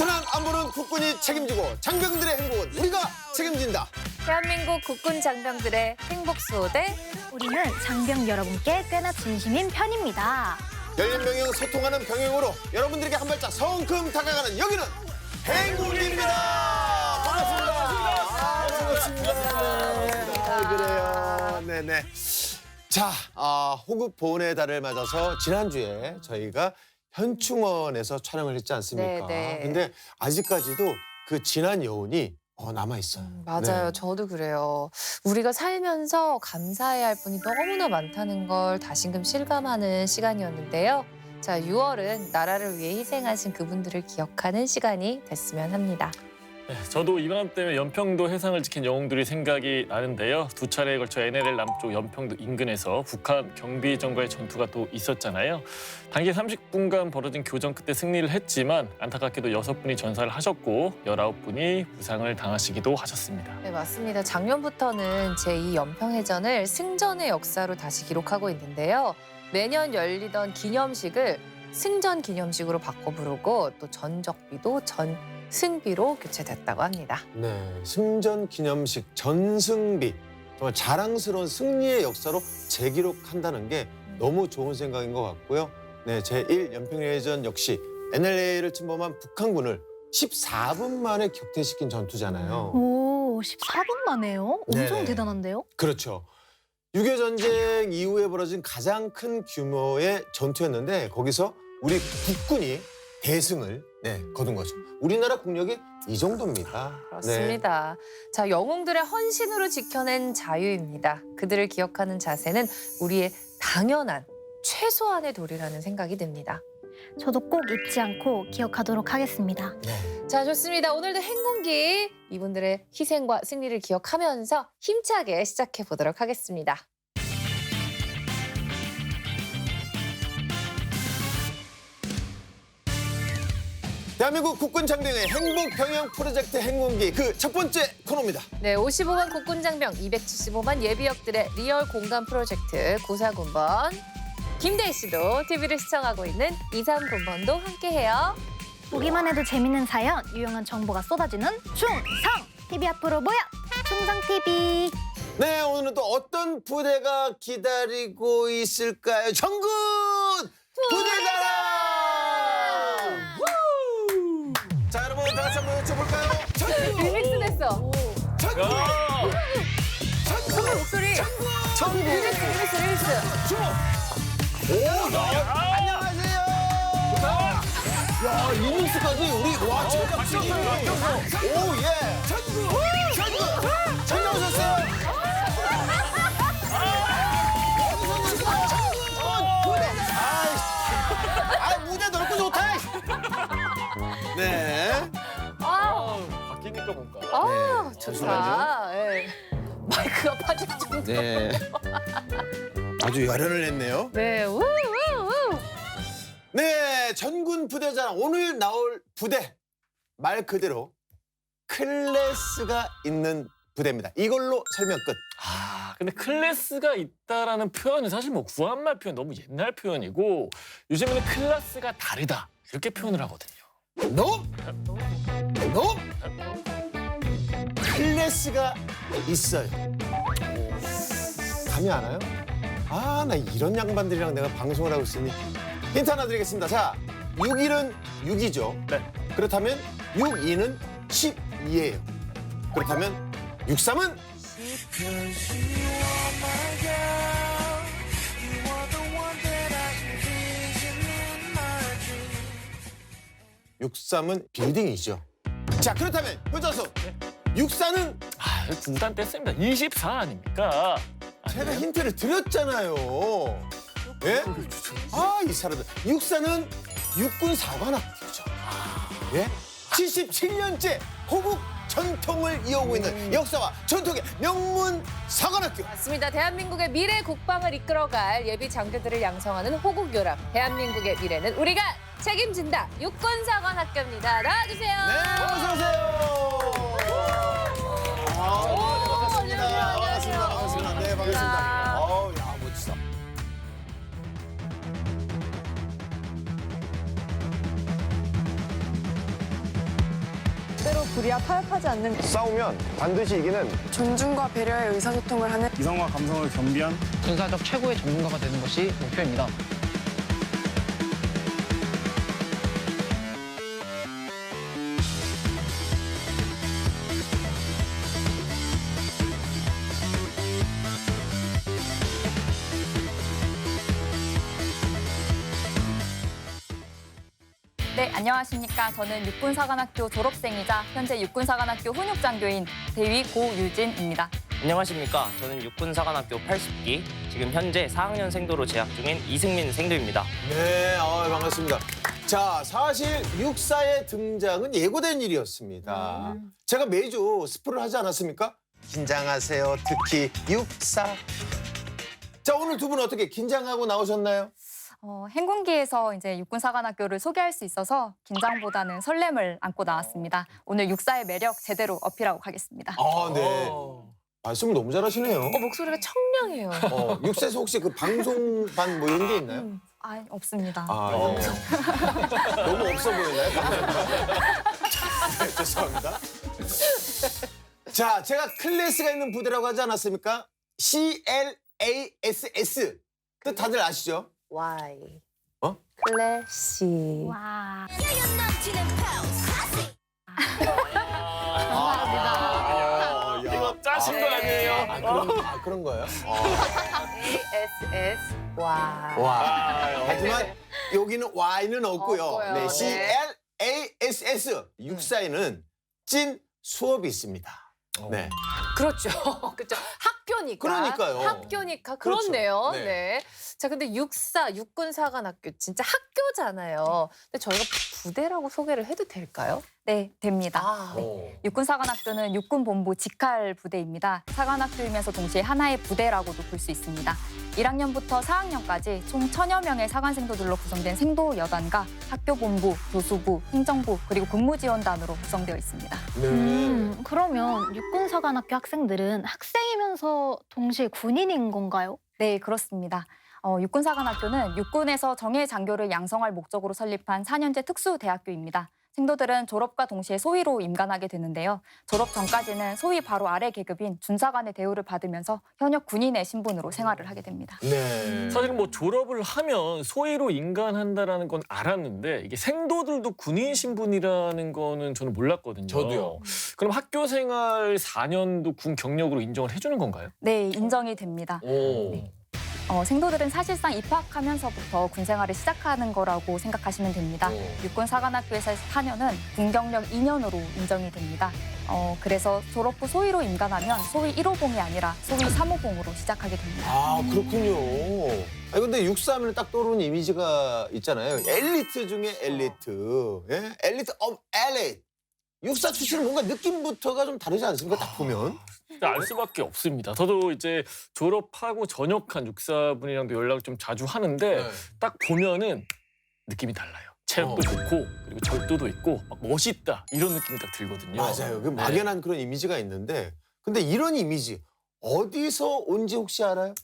튼튼한 안보는 국군이 책임지고 장병들의 행복은 우리가 책임진다. 대한민국 국군 장병들의 행복 수호대. 우리는 장병 여러분께 꽤나 진심인 편입니다. 열린 병영 소통하는 병영으로 여러분들에게 한 발짝 성큼 다가가는 여기는 행군입니다. 반갑습니다. 반갑습니다. 그래요. 네네. 자, 호국 보훈의 달을 맞아서 지난주에 저희가 현충원에서 촬영을 했지 않습니까? 네네. 근데 아직까지도 그 진한 여운이 남아 있어요. 맞아요. 네. 저도 그래요. 우리가 살면서 감사해야 할 분이 너무나 많다는 걸 다시금 실감하는 시간이었는데요. 자, 6월은 나라를 위해 희생하신 그분들을 기억하는 시간이 됐으면 합니다. 네, 저도 이맘때 연평도 해상을 지킨 영웅들이 생각이 나는데요. 두 차례에 걸쳐 NLL 남쪽 연평도 인근에서 북한 경비정과의 전투가 또 있었잖아요. 단기 30분간 벌어진 교전 끝에 승리를 했지만 안타깝게도 6분이 전사를 하셨고 19분이 부상을 당하시기도 하셨습니다. 네, 맞습니다. 작년부터는 제2 연평해전을 승전의 역사로 다시 기록하고 있는데요. 매년 열리던 기념식을 승전 기념식으로 바꿔 부르고 또 전적비도 전승비로 교체됐다고 합니다. 네, 승전 기념식 전승비. 정말 자랑스러운 승리의 역사로 재기록한다는 게 너무 좋은 생각인 것 같고요. 네, 제1 연평해전 역시 NLL을 침범한 북한군을 14분 만에 격퇴시킨 전투잖아요. 오, 14분 만에요? 엄청 네네. 대단한데요? 그렇죠. 6.25 전쟁 이후에 벌어진 가장 큰 규모의 전투였는데 거기서 우리 국군이 대승을 거둔 거죠. 우리나라 국력이 이 정도입니다. 그렇습니다. 자, 영웅들의 헌신으로 지켜낸 자유입니다. 그들을 기억하는 자세는 우리의 당연한 최소한의 도리라는 생각이 듭니다. 저도 꼭 잊지 않고 기억하도록 하겠습니다. 네. 자, 좋습니다. 오늘도 행군기 이분들의 희생과 승리를 기억하면서 힘차게 시작해 보도록 하겠습니다. 대한민국 국군 장병의 행복 병영 프로젝트 행군기 그 첫 번째 코너입니다. 네, 55만 국군 장병, 275만 예비역들의 리얼 공감 프로젝트 구사군번. 김대희 씨도 TV를 시청하고 있는 23군번도 함께해요. 보기만 해도 재밌는 사연, 유용한 정보가 쏟아지는 충성! TV 앞으로 모여! 충성TV! 네, 오늘은 또 어떤 부대가 기다리고 있을까요? 정군 부대자랑! 자, 여러분 다 같이 한번 외쳐볼까요? 전군! 리믹스 됐어. 전군! 정말 목소리. 전군! 리믹스. 주목! 안녕하세요! 야, 이민수까지 우리 와 제작진이 오, 예! 전군 오셨어요? 무대 넓고 좋다! 네. 바뀌니까 뭔가. 아, 네, 좋다. 예. 마이크가 빠질 정도. 네. 아주 열연을 했네요. 네, 우. 네, 전군 부대자랑 오늘 나올 부대 말 그대로 클래스가 있는 부대입니다. 이걸로 설명 끝. 근데 클래스가 있다라는 표현은 사실 뭐 구한말 표현 너무 옛날 표현이고 요즘에는 클래스가 다르다 이렇게 표현을 하거든요. No? No? 클래스가 있어요. 감이 안 와요? 나 이런 양반들이랑 내가 방송을 하고 있으니 힌트 하나 드리겠습니다. 자, 6일은 6이죠. 네. 그렇다면 6-2는 12예요. 그렇다면 6-3은 6-3은 빌딩이죠. 자, 그렇다면 효자수 6-4는 구단 뗐습니다. 24 아닙니까? 제가 힌트를 드렸잖아요. 예? 이 사람들. 6-4는 육군 사관학교죠. 예? 77년째 호국 전통을 이어오고 있는 역사와 전통의 명문 사관학교. 맞습니다. 대한민국의 미래 국방을 이끌어갈 예비 장교들을 양성하는 호국요람. 대한민국의 미래는 우리가 책임진다. 육군사관학교입니다. 나와주세요. 네, 어서 오세요. 반갑습니다. 반갑습니다. 네, 반갑습니다. 야, 멋지다. 불이야 타협하지 않는 싸우면 반드시 이기는 존중과 배려의 의사소통을 하는 이성과 감성을 겸비한 군사적 최고의 전문가가 되는 것이 목표입니다. 네, 안녕하십니까. 저는 육군사관학교 졸업생이자 현재 육군사관학교 훈육장교인 대위 고유진입니다. 안녕하십니까. 저는 육군사관학교 80기, 지금 현재 4학년생도로 재학 중인 이승민 생도입니다. 네, 반갑습니다. 자, 사실 육사의 등장은 예고된 일이었습니다. 제가 매주 스포를 하지 않았습니까? 긴장하세요, 특히 육사. 자, 오늘 두 분 어떻게 긴장하고 나오셨나요? 행군기에서 이제 육군사관학교를 소개할 수 있어서 긴장보다는 설렘을 안고 나왔습니다. 오늘 육사의 매력 제대로 어필하고 가겠습니다. 아, 네. 말씀 너무 잘하시네요. 목소리가 청량해요. 육사에서 혹시 그 방송반 뭐 이런 게 있나요? 없습니다. 너무 없어 보이나요? 네, 죄송합니다. 자, 제가 클래스가 있는 부대라고 하지 않았습니까? CLASS. 뜻 다들 아시죠? Y. 클래시. 와. 이거 짜신 거 아니에요? 그런 거예요? ASS Y. 와. 하지만 여기는 Y는 없고요. 없고요. 네, 네. CLASS. 육사에는 찐 수업이 있습니다. 네. 그렇죠. 그렇죠. 학교니까. 그러니까요. 학교니까 그렇죠. 그렇네요. 네. 네. 자, 근데 육군사관학교 진짜 학교잖아요. 근데 저희가 부대라고 소개를 해도 될까요? 네, 됩니다. 육군사관학교는 육군본부 직할 부대입니다. 사관학교이면서 동시에 하나의 부대라고도 볼 수 있습니다. 1학년부터 4학년까지 총 1000여 명의 사관생도들로 구성된 생도여단과 학교본부, 교수부, 행정부, 그리고 근무지원단으로 구성되어 있습니다. 네. 그러면 육군사관학교 학생들은 학생이면서 동시에 군인인 건가요? 네, 그렇습니다. 육군사관학교는 육군에서 정예 장교를 양성할 목적으로 설립한 4년제 특수대학교입니다. 생도들은 졸업과 동시에 소위로 임관하게 되는데요. 졸업 전까지는 소위 바로 아래 계급인 준사관의 대우를 받으면서 현역 군인의 신분으로 생활을 하게 됩니다. 네. 사실 뭐 졸업을 하면 소위로 인간한다라는 건 알았는데 이게 생도들도 군인 신분이라는 거는 저는 몰랐거든요. 저도요. 그럼 학교 생활 4년도 군 경력으로 인정을 해주는 건가요? 네, 인정이 됩니다. 생도들은 사실상 입학하면서부터 군 생활을 시작하는 거라고 생각하시면 됩니다. 육군사관학교에서 4년은 군 경력 2년으로 인정이 됩니다. 그래서 졸업 후 소위로 임관하면 소위 1호봉이 아니라 소위 3호봉으로 시작하게 됩니다. 아, 그렇군요. 아니, 근데 육사하면 딱 떠오르는 이미지가 있잖아요. 엘리트 중에 엘리트. 예? 엘리트 오브 엘리트. 육사 출신은 뭔가 느낌부터가 좀 다르지 않습니까? 딱 보면. 알 수밖에 없습니다. 저도 이제 졸업하고 전역한 육사분이랑도 연락을 좀 자주 하는데 딱 보면은 느낌이 달라요. 체력도 좋고 그리고 절도도 있고 막 멋있다 이런 느낌이 딱 들거든요. 맞아요. 그 막연한 그런 이미지가 있는데 근데 이런 이미지 어디서 온지 혹시 알아요?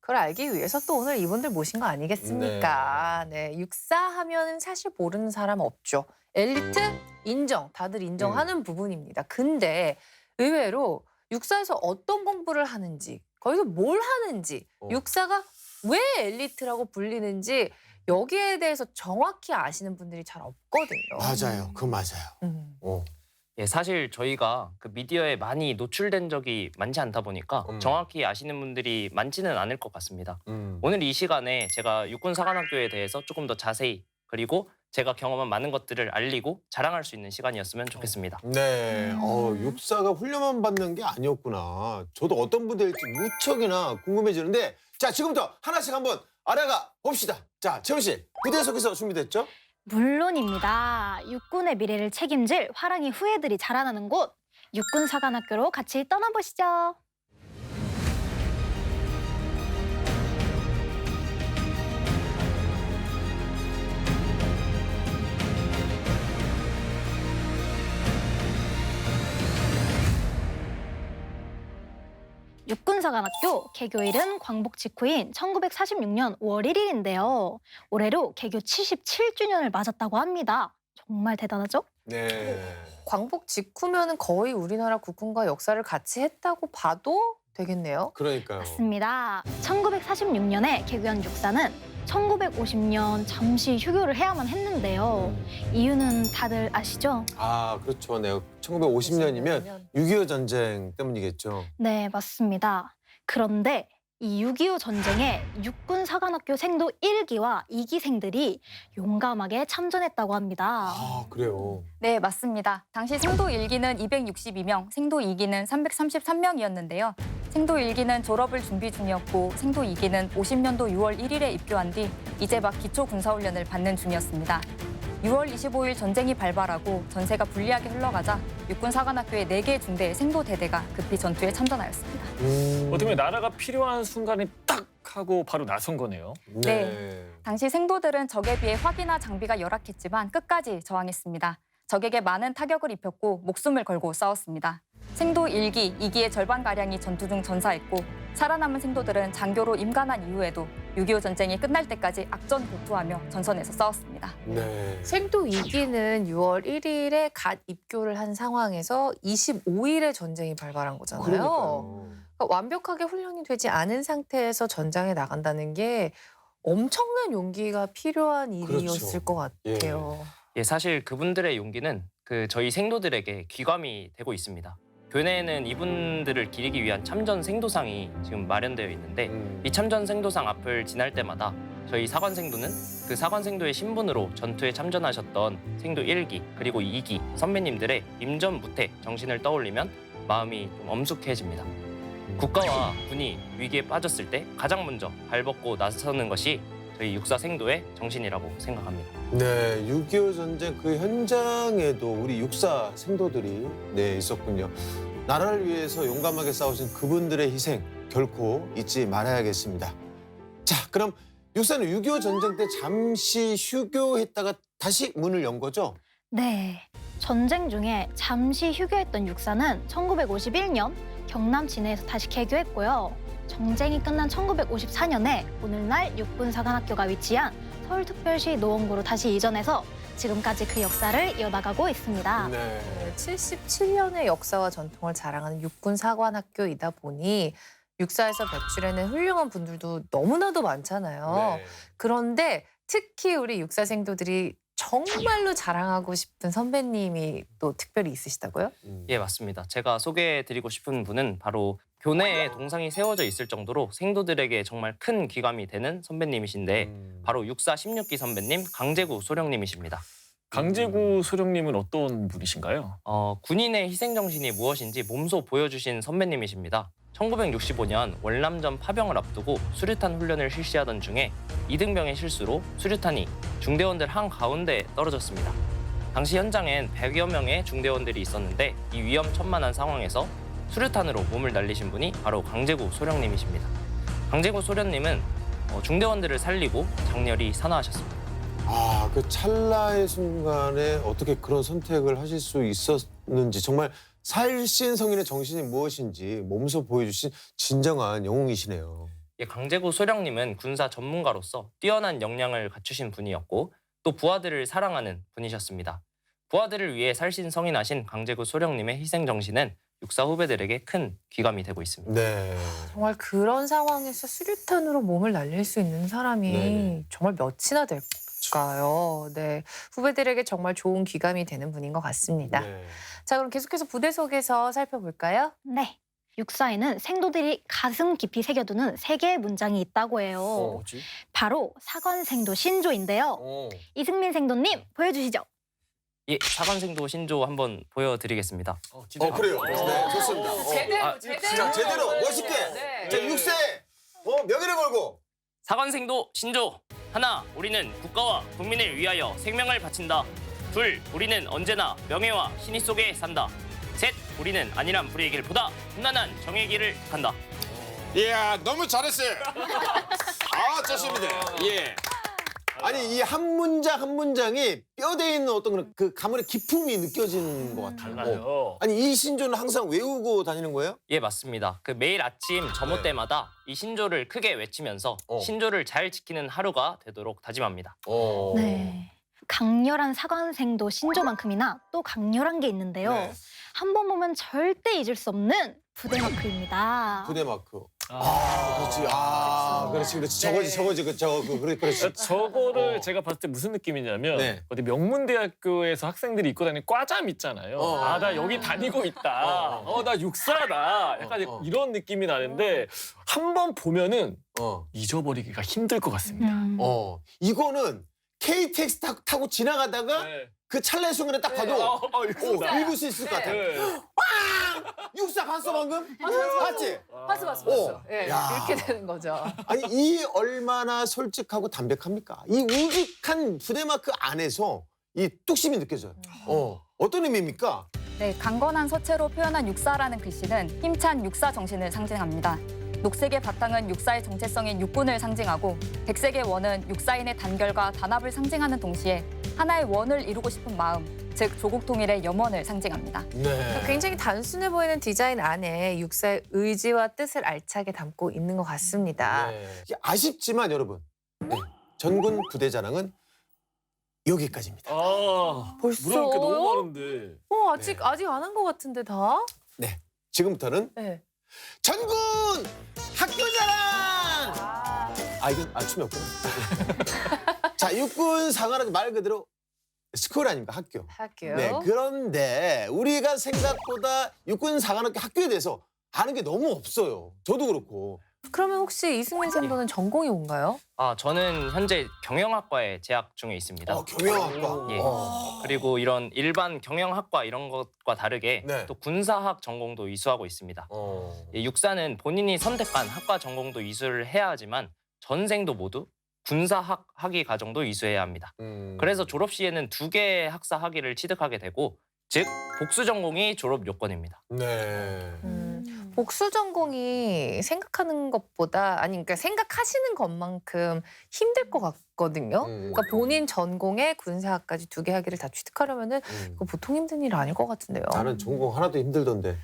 그걸 알기 위해서 또 오늘 이분들 모신 거 아니겠습니까? 네. 육사하면 사실 모르는 사람 없죠. 엘리트 인정, 다들 인정하는 부분입니다. 근데 의외로 육사에서 어떤 공부를 하는지, 거기서 뭘 하는지, 육사가 왜 엘리트라고 불리는지 여기에 대해서 정확히 아시는 분들이 잘 없거든요. 맞아요. 그건 맞아요. 예, 사실 저희가 그 미디어에 많이 노출된 적이 많지 않다 보니까 정확히 아시는 분들이 많지는 않을 것 같습니다. 오늘 이 시간에 제가 육군사관학교에 대해서 조금 더 자세히 그리고 제가 경험한 많은 것들을 알리고 자랑할 수 있는 시간이었으면 좋겠습니다. 네. 육사가 훈련만 받는 게 아니었구나. 저도 어떤 분들일지 무척이나 궁금해지는데 자, 지금부터 하나씩 한번 알아가 봅시다. 자, 채원 씨, 부대 소개서 준비됐죠? 물론입니다. 육군의 미래를 책임질 화랑이 후예들이 자라나는 곳 육군사관학교로 같이 떠나보시죠. 육군사관학교 개교일은 광복 직후인 1946년 5월 1일인데요. 올해로 개교 77주년을 맞았다고 합니다. 정말 대단하죠? 네. 광복 직후면은 거의 우리나라 국군과 역사를 같이 했다고 봐도 되겠네요. 그러니까요. 맞습니다. 1946년에 개교한 육사는 1950년 잠시 휴교를 해야만 했는데요. 이유는 다들 아시죠? 아, 그렇죠. 네. 1950년이면 6.25 전쟁 때문이겠죠. 네, 맞습니다. 그런데 이 6.25 전쟁에 육군사관학교 생도 1기와 2기생들이 용감하게 참전했다고 합니다. 아, 그래요. 네, 맞습니다. 당시 생도 1기는 262명, 생도 2기는 333명이었는데요. 생도 1기는 졸업을 준비 중이었고 생도 2기는 50년도 6월 1일에 입교한 뒤 이제 막 기초 군사훈련을 받는 중이었습니다. 6월 25일 전쟁이 발발하고 전세가 불리하게 흘러가자 육군사관학교의 4개 중대 생도 대대가 급히 전투에 참전하였습니다. 어떻게 보면 나라가 필요한 순간에 딱 하고 바로 나선 거네요. 네. 당시 생도들은 적에 비해 화기나 장비가 열악했지만 끝까지 저항했습니다. 적에게 많은 타격을 입혔고 목숨을 걸고 싸웠습니다. 생도 1기, 2기의 절반가량이 전투 중 전사했고 살아남은 생도들은 장교로 임관한 이후에도 6.25 전쟁이 끝날 때까지 악전고투하며 전선에서 싸웠습니다. 네. 생도 2기는 6월 1일에 갓 입교를 한 상황에서 25일에 전쟁이 발발한 거잖아요. 그러니까요. 그러니까 완벽하게 훈련이 되지 않은 상태에서 전장에 나간다는 게 엄청난 용기가 필요한 일이었을 그렇죠. 것 같아요. 예, 사실 그분들의 용기는 저희 생도들에게 귀감이 되고 있습니다. 교내에는 이분들을 기리기 위한 참전 생도상이 지금 마련되어 있는데 이 참전 생도상 앞을 지날 때마다 저희 사관생도는 그 사관생도의 신분으로 전투에 참전하셨던 생도 1기 그리고 2기 선배님들의 임전무태 정신을 떠올리면 마음이 좀 엄숙해집니다. 국가와 군이 위기에 빠졌을 때 가장 먼저 발벗고 나서는 것이 저희 육사 생도의 정신이라고 생각합니다. 네, 6.25 전쟁 그 현장에도 우리 육사 생도들이 있었군요. 나라를 위해서 용감하게 싸우신 그분들의 희생 결코 잊지 말아야겠습니다. 자, 그럼 육사는 6.25 전쟁 때 잠시 휴교했다가 다시 문을 연 거죠? 네. 전쟁 중에 잠시 휴교했던 육사는 1951년 경남 진해에서 다시 개교했고요. 정쟁이 끝난 1954년에 오늘날 육군사관학교가 위치한 서울특별시 노원구로 다시 이전해서 지금까지 그 역사를 이어나가고 있습니다. 네. 77년의 역사와 전통을 자랑하는 육군사관학교이다 보니 육사에서 배출해낸 훌륭한 분들도 너무나도 많잖아요. 네. 그런데 특히 우리 육사생도들이 정말로 자랑하고 싶은 선배님이 또 특별히 있으시다고요? 예, 맞습니다. 제가 소개해드리고 싶은 분은 바로 교내에 동상이 세워져 있을 정도로 생도들에게 정말 큰 귀감이 되는 선배님이신데 바로 육사 16기 선배님 강재구 소령님이십니다. 강재구 소령님은 어떤 분이신가요? 군인의 희생정신이 무엇인지 몸소 보여주신 선배님이십니다. 1965년 월남전 파병을 앞두고 수류탄 훈련을 실시하던 중에 이등병의 실수로 수류탄이 중대원들 한가운데에 떨어졌습니다. 당시 현장엔 100여 명의 중대원들이 있었는데 이 위험천만한 상황에서 수류탄으로 몸을 날리신 분이 바로 강재구 소령님이십니다. 강재구 소령님은 중대원들을 살리고 장렬히 산화하셨습니다. 아, 그 찰나의 순간에 어떻게 그런 선택을 하실 수 있었는지 정말 살신성인의 정신이 무엇인지 몸소 보여주신 진정한 영웅이시네요. 예, 강재구 소령님은 군사 전문가로서 뛰어난 역량을 갖추신 분이었고 또 부하들을 사랑하는 분이셨습니다. 부하들을 위해 살신성인하신 강재구 소령님의 희생정신은 육사 후배들에게 큰 귀감이 되고 있습니다. 네. 정말 그런 상황에서 수류탄으로 몸을 날릴 수 있는 사람이 네네. 정말 몇이나 될까요? 네, 후배들에게 정말 좋은 귀감이 되는 분인 것 같습니다. 네. 자, 그럼 계속해서 부대 속에서 살펴볼까요? 네. 육사에는 생도들이 가슴 깊이 새겨두는 3개의 문장이 있다고 해요. 뭐지? 바로 사관생도 신조인데요. 이승민 생도님 보여주시죠. 예, 사관생도 신조 한번 보여드리겠습니다. 그래요. 네, 좋습니다. 자, 제대로 멋있게. 네. 자, 6세 명예를 걸고. 사관생도 신조. 하나, 우리는 국가와 국민을 위하여 생명을 바친다. 둘, 우리는 언제나 명예와 신의 속에 산다. 셋, 우리는 안일한 불의의 길 보다 험난한 정의의 길을 택한다. 이야, 너무 잘했어요. 아, 좋습니다. 예. 아니, 이 한 문장 한 문장이 뼈대에 있는 어떤 그 가문의 기품이 느껴지는 것 같아요. 달라요. 아니, 이 신조는 항상 외우고 다니는 거예요? 예, 맞습니다. 매일 아침 점호 때마다 이 신조를 크게 외치면서 신조를 잘 지키는 하루가 되도록 다짐합니다. 네. 강렬한 사관생도 신조만큼이나 또 강렬한 게 있는데요. 네. 한 번 보면 절대 잊을 수 없는 부대마크입니다. 부대 마크. 그렇지. 그렇지. 저거지. 그렇지. 저거를 제가 봤을 때 무슨 느낌이냐면 네. 어디 명문대학교에서 학생들이 입고 다니는 과잠 있잖아요. 아, 나 여기 다니고 있다. 나 육사다. 약간 이런 느낌이 나는데 한 번 보면은 잊어버리기가 힘들 것 같습니다. 이거는 KTX 타고 지나가다가 네. 그 찰나의 순간에 딱 봐도 육사. 읽을 수 있을 것 같아. 네. 육사 봤어 방금? 봤지? 봤어. 예, 야. 이렇게 되는 거죠. 아니 이 얼마나 솔직하고 담백합니까? 이 우직한 부대마크 안에서 이 뚝심이 느껴져요. 어떤 의미입니까? 네, 강건한 서체로 표현한 육사라는 글씨는 힘찬 육사 정신을 상징합니다. 녹색의 바탕은 육사의 정체성인 육군을 상징하고 백색의 원은 육사인의 단결과 단합을 상징하는 동시에 하나의 원을 이루고 싶은 마음, 즉 조국 통일의 염원을 상징합니다. 네. 굉장히 단순해 보이는 디자인 안에 육사의 의지와 뜻을 알차게 담고 있는 것 같습니다. 이게 아쉽지만 여러분, 전군 부대 자랑은 여기까지입니다. 벌써? 물어볼 게 너무 많은데. 아직 안 한 것 같은데 다? 네, 지금부터는 네. 전군 학교 자랑! 이건 춤이 없구나. 자, 육군 상하는 말 그대로 스쿨 아닙니까? 학교. 네, 그런데 우리가 생각보다 육군 상하학교 학교에 대해서 아는 게 너무 없어요. 저도 그렇고. 그러면 혹시 이승민 쌤도는 전공이 뭔가요? 저는 현재 경영학과에 재학 중에 있습니다. 경영학과. 예. 그리고 이런 일반 경영학과 이런 것과 다르게 네. 또 군사학 전공도 이수하고 있습니다. 예, 육사는 본인이 선택한 학과 전공도 이수를 해야 하지만 전생도 모두 군사학 학위 과정도 이수해야 합니다. 그래서 졸업 시에는 2개의 학사 학위를 취득하게 되고 즉 복수 전공이 졸업 요건입니다. 네. 복수 전공이 생각하는 것보다 그러니까 생각하시는 것만큼 힘들 것 같거든요. 그러니까 본인 전공에 군사학까지 2개 학위를 다 취득하려면은 그거 보통 힘든 일 아닐 것 같은데요. 나는 전공 하나도 힘들던데.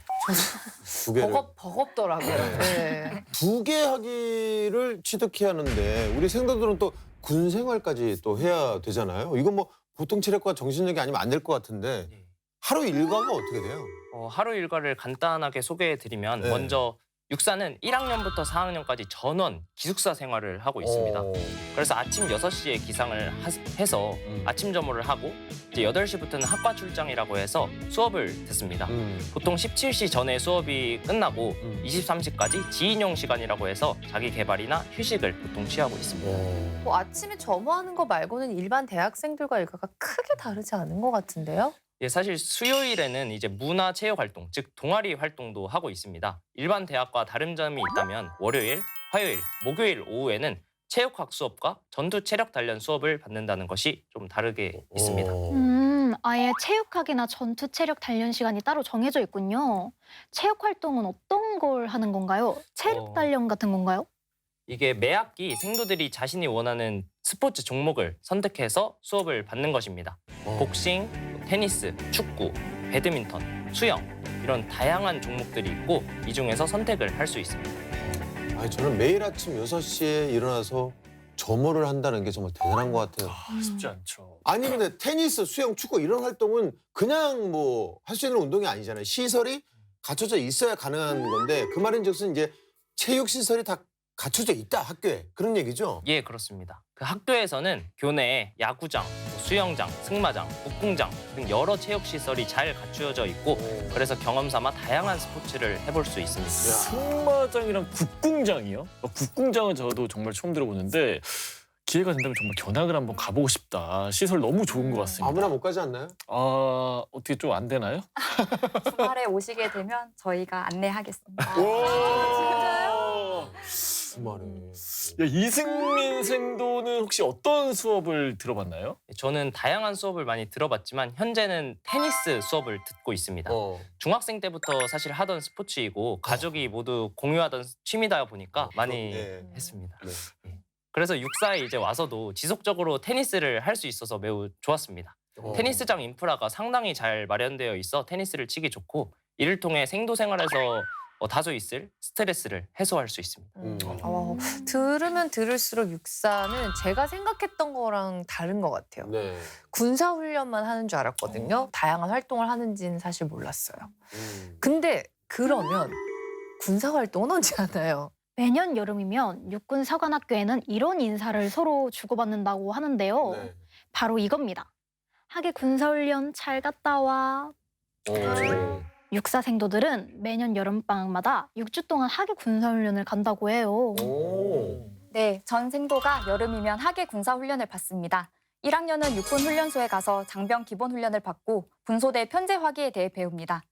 2개를. 버겁더라고요. 네. 2개 학위를 취득해야 하는데 우리 생도들은 또 군 생활까지 또 해야 되잖아요. 이건 뭐 보통 체력과 정신력이 아니면 안 될 것 같은데 하루 일과가 어떻게 돼요? 하루 일과를 간단하게 소개해드리면 네. 먼저 육사는 1학년부터 4학년까지 전원 기숙사 생활을 하고 있습니다. 그래서 아침 6시에 기상을 해서 아침 점호를 하고 이제 8시부터는 학과 출장이라고 해서 수업을 듣습니다. 보통 17시 전에 수업이 끝나고 23시까지 지인용 시간이라고 해서 자기 개발이나 휴식을 보통 취하고 있습니다. 뭐 아침에 점호하는 거 말고는 일반 대학생들과 일과가 크게 다르지 않은 것 같은데요? 예, 사실 수요일에는 이제 문화 체육 활동, 즉 동아리 활동도 하고 있습니다. 일반 대학과 다른 점이 있다면 월요일, 화요일, 목요일 오후에는 체육학 수업과 전투 체력 단련 수업을 받는다는 것이 좀 다르게 있습니다. 아예 체육학이나 전투 체력 단련 시간이 따로 정해져 있군요. 체육 활동은 어떤 걸 하는 건가요? 체력 단련 같은 건가요? 이게 매 학기 생도들이 자신이 원하는 스포츠 종목을 선택해서 수업을 받는 것입니다. 복싱, 테니스, 축구, 배드민턴, 수영 이런 다양한 종목들이 있고 이 중에서 선택을 할 수 있습니다. 저는 매일 아침 6시에 일어나서 점호를 한다는 게 정말 대단한 것 같아요. 쉽지 않죠. 아니 근데 테니스, 수영, 축구 이런 활동은 그냥 뭐 할 수 있는 운동이 아니잖아요. 시설이 갖춰져 있어야 가능한 건데 그 말인즉슨 이제 체육 시설이 다 갖춰져 있다 학교에 그런 얘기죠? 예, 그렇습니다. 그 학교에서는 교내에 야구장, 수영장, 승마장, 북궁장 등 여러 체육 시설이 잘 갖추어져 있고 그래서 경험 삼아 다양한 스포츠를 해볼 수 있습니다. 승마장이랑 국궁장이요? 국궁장은 저도 정말 처음 들어보는데 기회가 된다면 정말 견학을 한번 가보고 싶다. 시설 너무 좋은 것 같습니다. 아무나 못 가지 않나요? 어떻게 좀 안 되나요? 주말에 오시게 되면 저희가 안내하겠습니다. 주말에. 이승민 생도는 혹시 어떤 수업을 들어봤나요? 저는 다양한 수업을 많이 들어봤지만 현재는 테니스 수업을 듣고 있습니다. 중학생 때부터 사실 하던 스포츠이고 가족이 모두 공유하던 취미다 보니까 많이 했습니다. 예. 그래서 육사에 이제 와서도 지속적으로 테니스를 할 수 있어서 매우 좋았습니다. 테니스장 인프라가 상당히 잘 마련되어 있어 테니스를 치기 좋고 이를 통해 생도 생활에서 다소 있을 스트레스를 해소할 수 있습니다. 들으면 들을수록 육사는 제가 생각했던 거랑 다른 것 같아요. 네. 군사훈련만 하는 줄 알았거든요. 다양한 활동을 하는지는 사실 몰랐어요. 근데 그러면 군사활동은 언제 하나요? 매년 여름이면 육군 사관학교에는 이런 인사를 서로 주고받는다고 하는데요. 네. 바로 이겁니다. 하계 군사훈련 잘 갔다 와. 육사 생도들은 매년 여름방학마다 6주 동안 하계 군사훈련을 간다고 해요. 네, 전 생도가 여름이면 하계 군사훈련을 받습니다. 1학년은 육군훈련소에 가서 장병 기본훈련을 받고 군소대 편제 화기에 대해 배웁니다.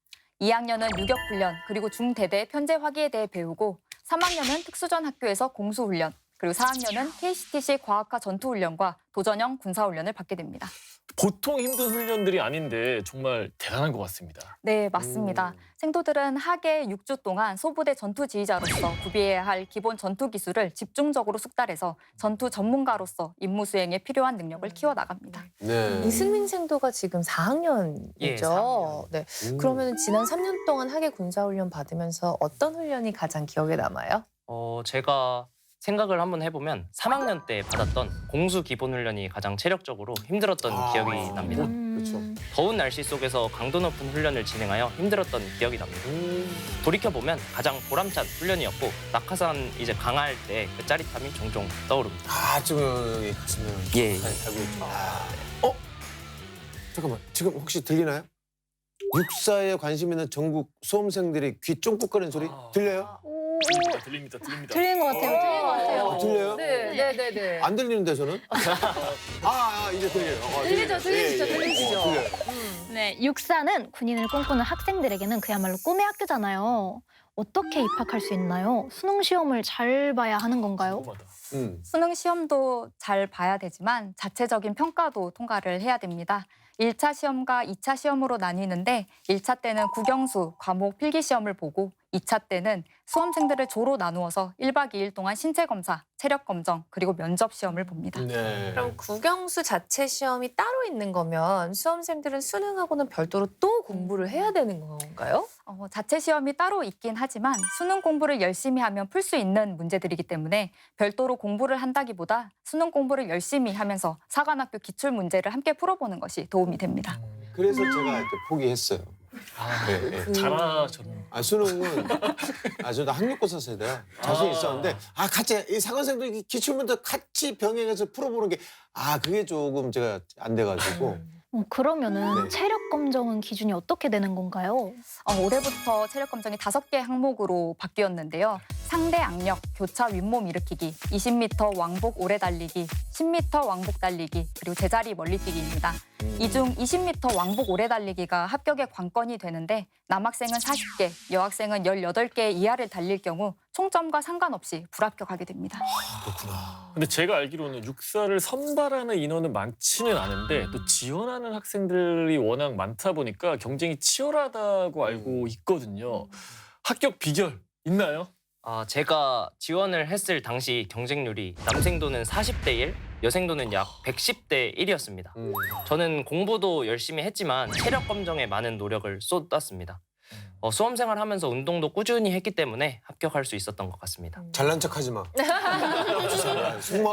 2학년은 유격훈련 그리고 중대대 편제 화기에 대해 배우고 3학년은 특수전 학교에서 공수훈련 그리고 4학년은 KCTC 과학화 전투훈련과 도전형 군사훈련을 받게 됩니다. 보통 힘든 훈련들이 아닌데 정말 대단한 것 같습니다. 네, 맞습니다. 생도들은 하계 6주 동안 소부대 전투 지휘자로서 구비해야 할 기본 전투 기술을 집중적으로 숙달해서 전투 전문가로서 임무 수행에 필요한 능력을 키워나갑니다. 네. 이승민 생도가 지금 4학년이죠. 예, 4학년. 네. 그러면 지난 3년 동안 하계 군사훈련 받으면서 어떤 훈련이 가장 기억에 남아요? 제가 생각을 한번 해보면 3학년 때 받았던 공수 기본 훈련이 가장 체력적으로 힘들었던 기억이 납니다. 그렇죠. 더운 날씨 속에서 강도 높은 훈련을 진행하여 힘들었던 기억이 납니다. 돌이켜보면 가장 보람찬 훈련이었고 낙하산 이제 강할 때 그 짜릿함이 종종 떠오릅니다. 지금 여기 지금 예. 알고 있죠. 잠깐만, 지금 혹시 들리나요? 육사에 관심 있는 전국 수험생들이 귀 쫑긋거리는 소리 들려요? 들립니다. 들린 것 같아요. 들린 것 같아요. 들려요? 네. 안 들리는 데서는? 이제 들려요. 들리시죠? 들리시죠? 들려요. 네, 육사는 군인을 꿈꾸는 학생들에게는 그야말로 꿈의 학교잖아요. 어떻게 입학할 수 있나요? 수능 시험을 잘 봐야 하는 건가요? 수능 시험도 잘 봐야 되지만 자체적인 평가도 통과를 해야 됩니다. 1차 시험과 2차 시험으로 나뉘는데 1차 때는 국영수, 과목 필기 시험을 보고 2차 때는 수험생들을 조로 나누어서 1박 2일 동안 신체 검사, 체력 검정, 그리고 면접 시험을 봅니다. 네. 그럼 국영수 자체 시험이 따로 있는 거면 수험생들은 수능하고는 별도로 또 공부를 해야 되는 건가요? 자체 시험이 따로 있긴 하지만 수능 공부를 열심히 하면 풀 수 있는 문제들이기 때문에 별도로 공부를 한다기보다 수능 공부를 열심히 하면서 사관학교 기출 문제를 함께 풀어보는 것이 도움이 됩니다. 그래서 제가 이제 포기했어요. 네. 잘하셨네요. 수능은 저도 학력고사 세대야 자신 있었는데 같이 이 사관생들 기출문제 같이 병행해서 풀어보는 게 그게 조금 제가 안 돼가지고 그러면은 네. 체력 검정은 기준이 어떻게 되는 건가요? 올해부터 체력 검정이 5개 항목으로 바뀌었는데요. 상대 악력, 교차 윗몸 일으키기, 20m 왕복 오래 달리기, 10m 왕복 달리기, 그리고 제자리 멀리뛰기입니다. 이 중 20m 왕복 오래 달리기가 합격의 관건이 되는데 남학생은 40개, 여학생은 18개 이하를 달릴 경우 총점과 상관없이 불합격하게 됩니다. 근데 제가 알기로는 육사를 선발하는 인원은 많지는 않은데 또 지원하는 학생들이 워낙 많다 보니까 경쟁이 치열하다고 알고 있거든요. 합격 비결 있나요? 제가 지원을 했을 당시 경쟁률이 남생도는 40대 1, 여생도는 약 110대 1이었습니다. 저는 공부도 열심히 했지만 체력 검정에 많은 노력을 쏟았습니다. 수험생활 하면서 운동도 꾸준히 했기 때문에 합격할 수 있었던 것 같습니다. 잘난 척하지 마.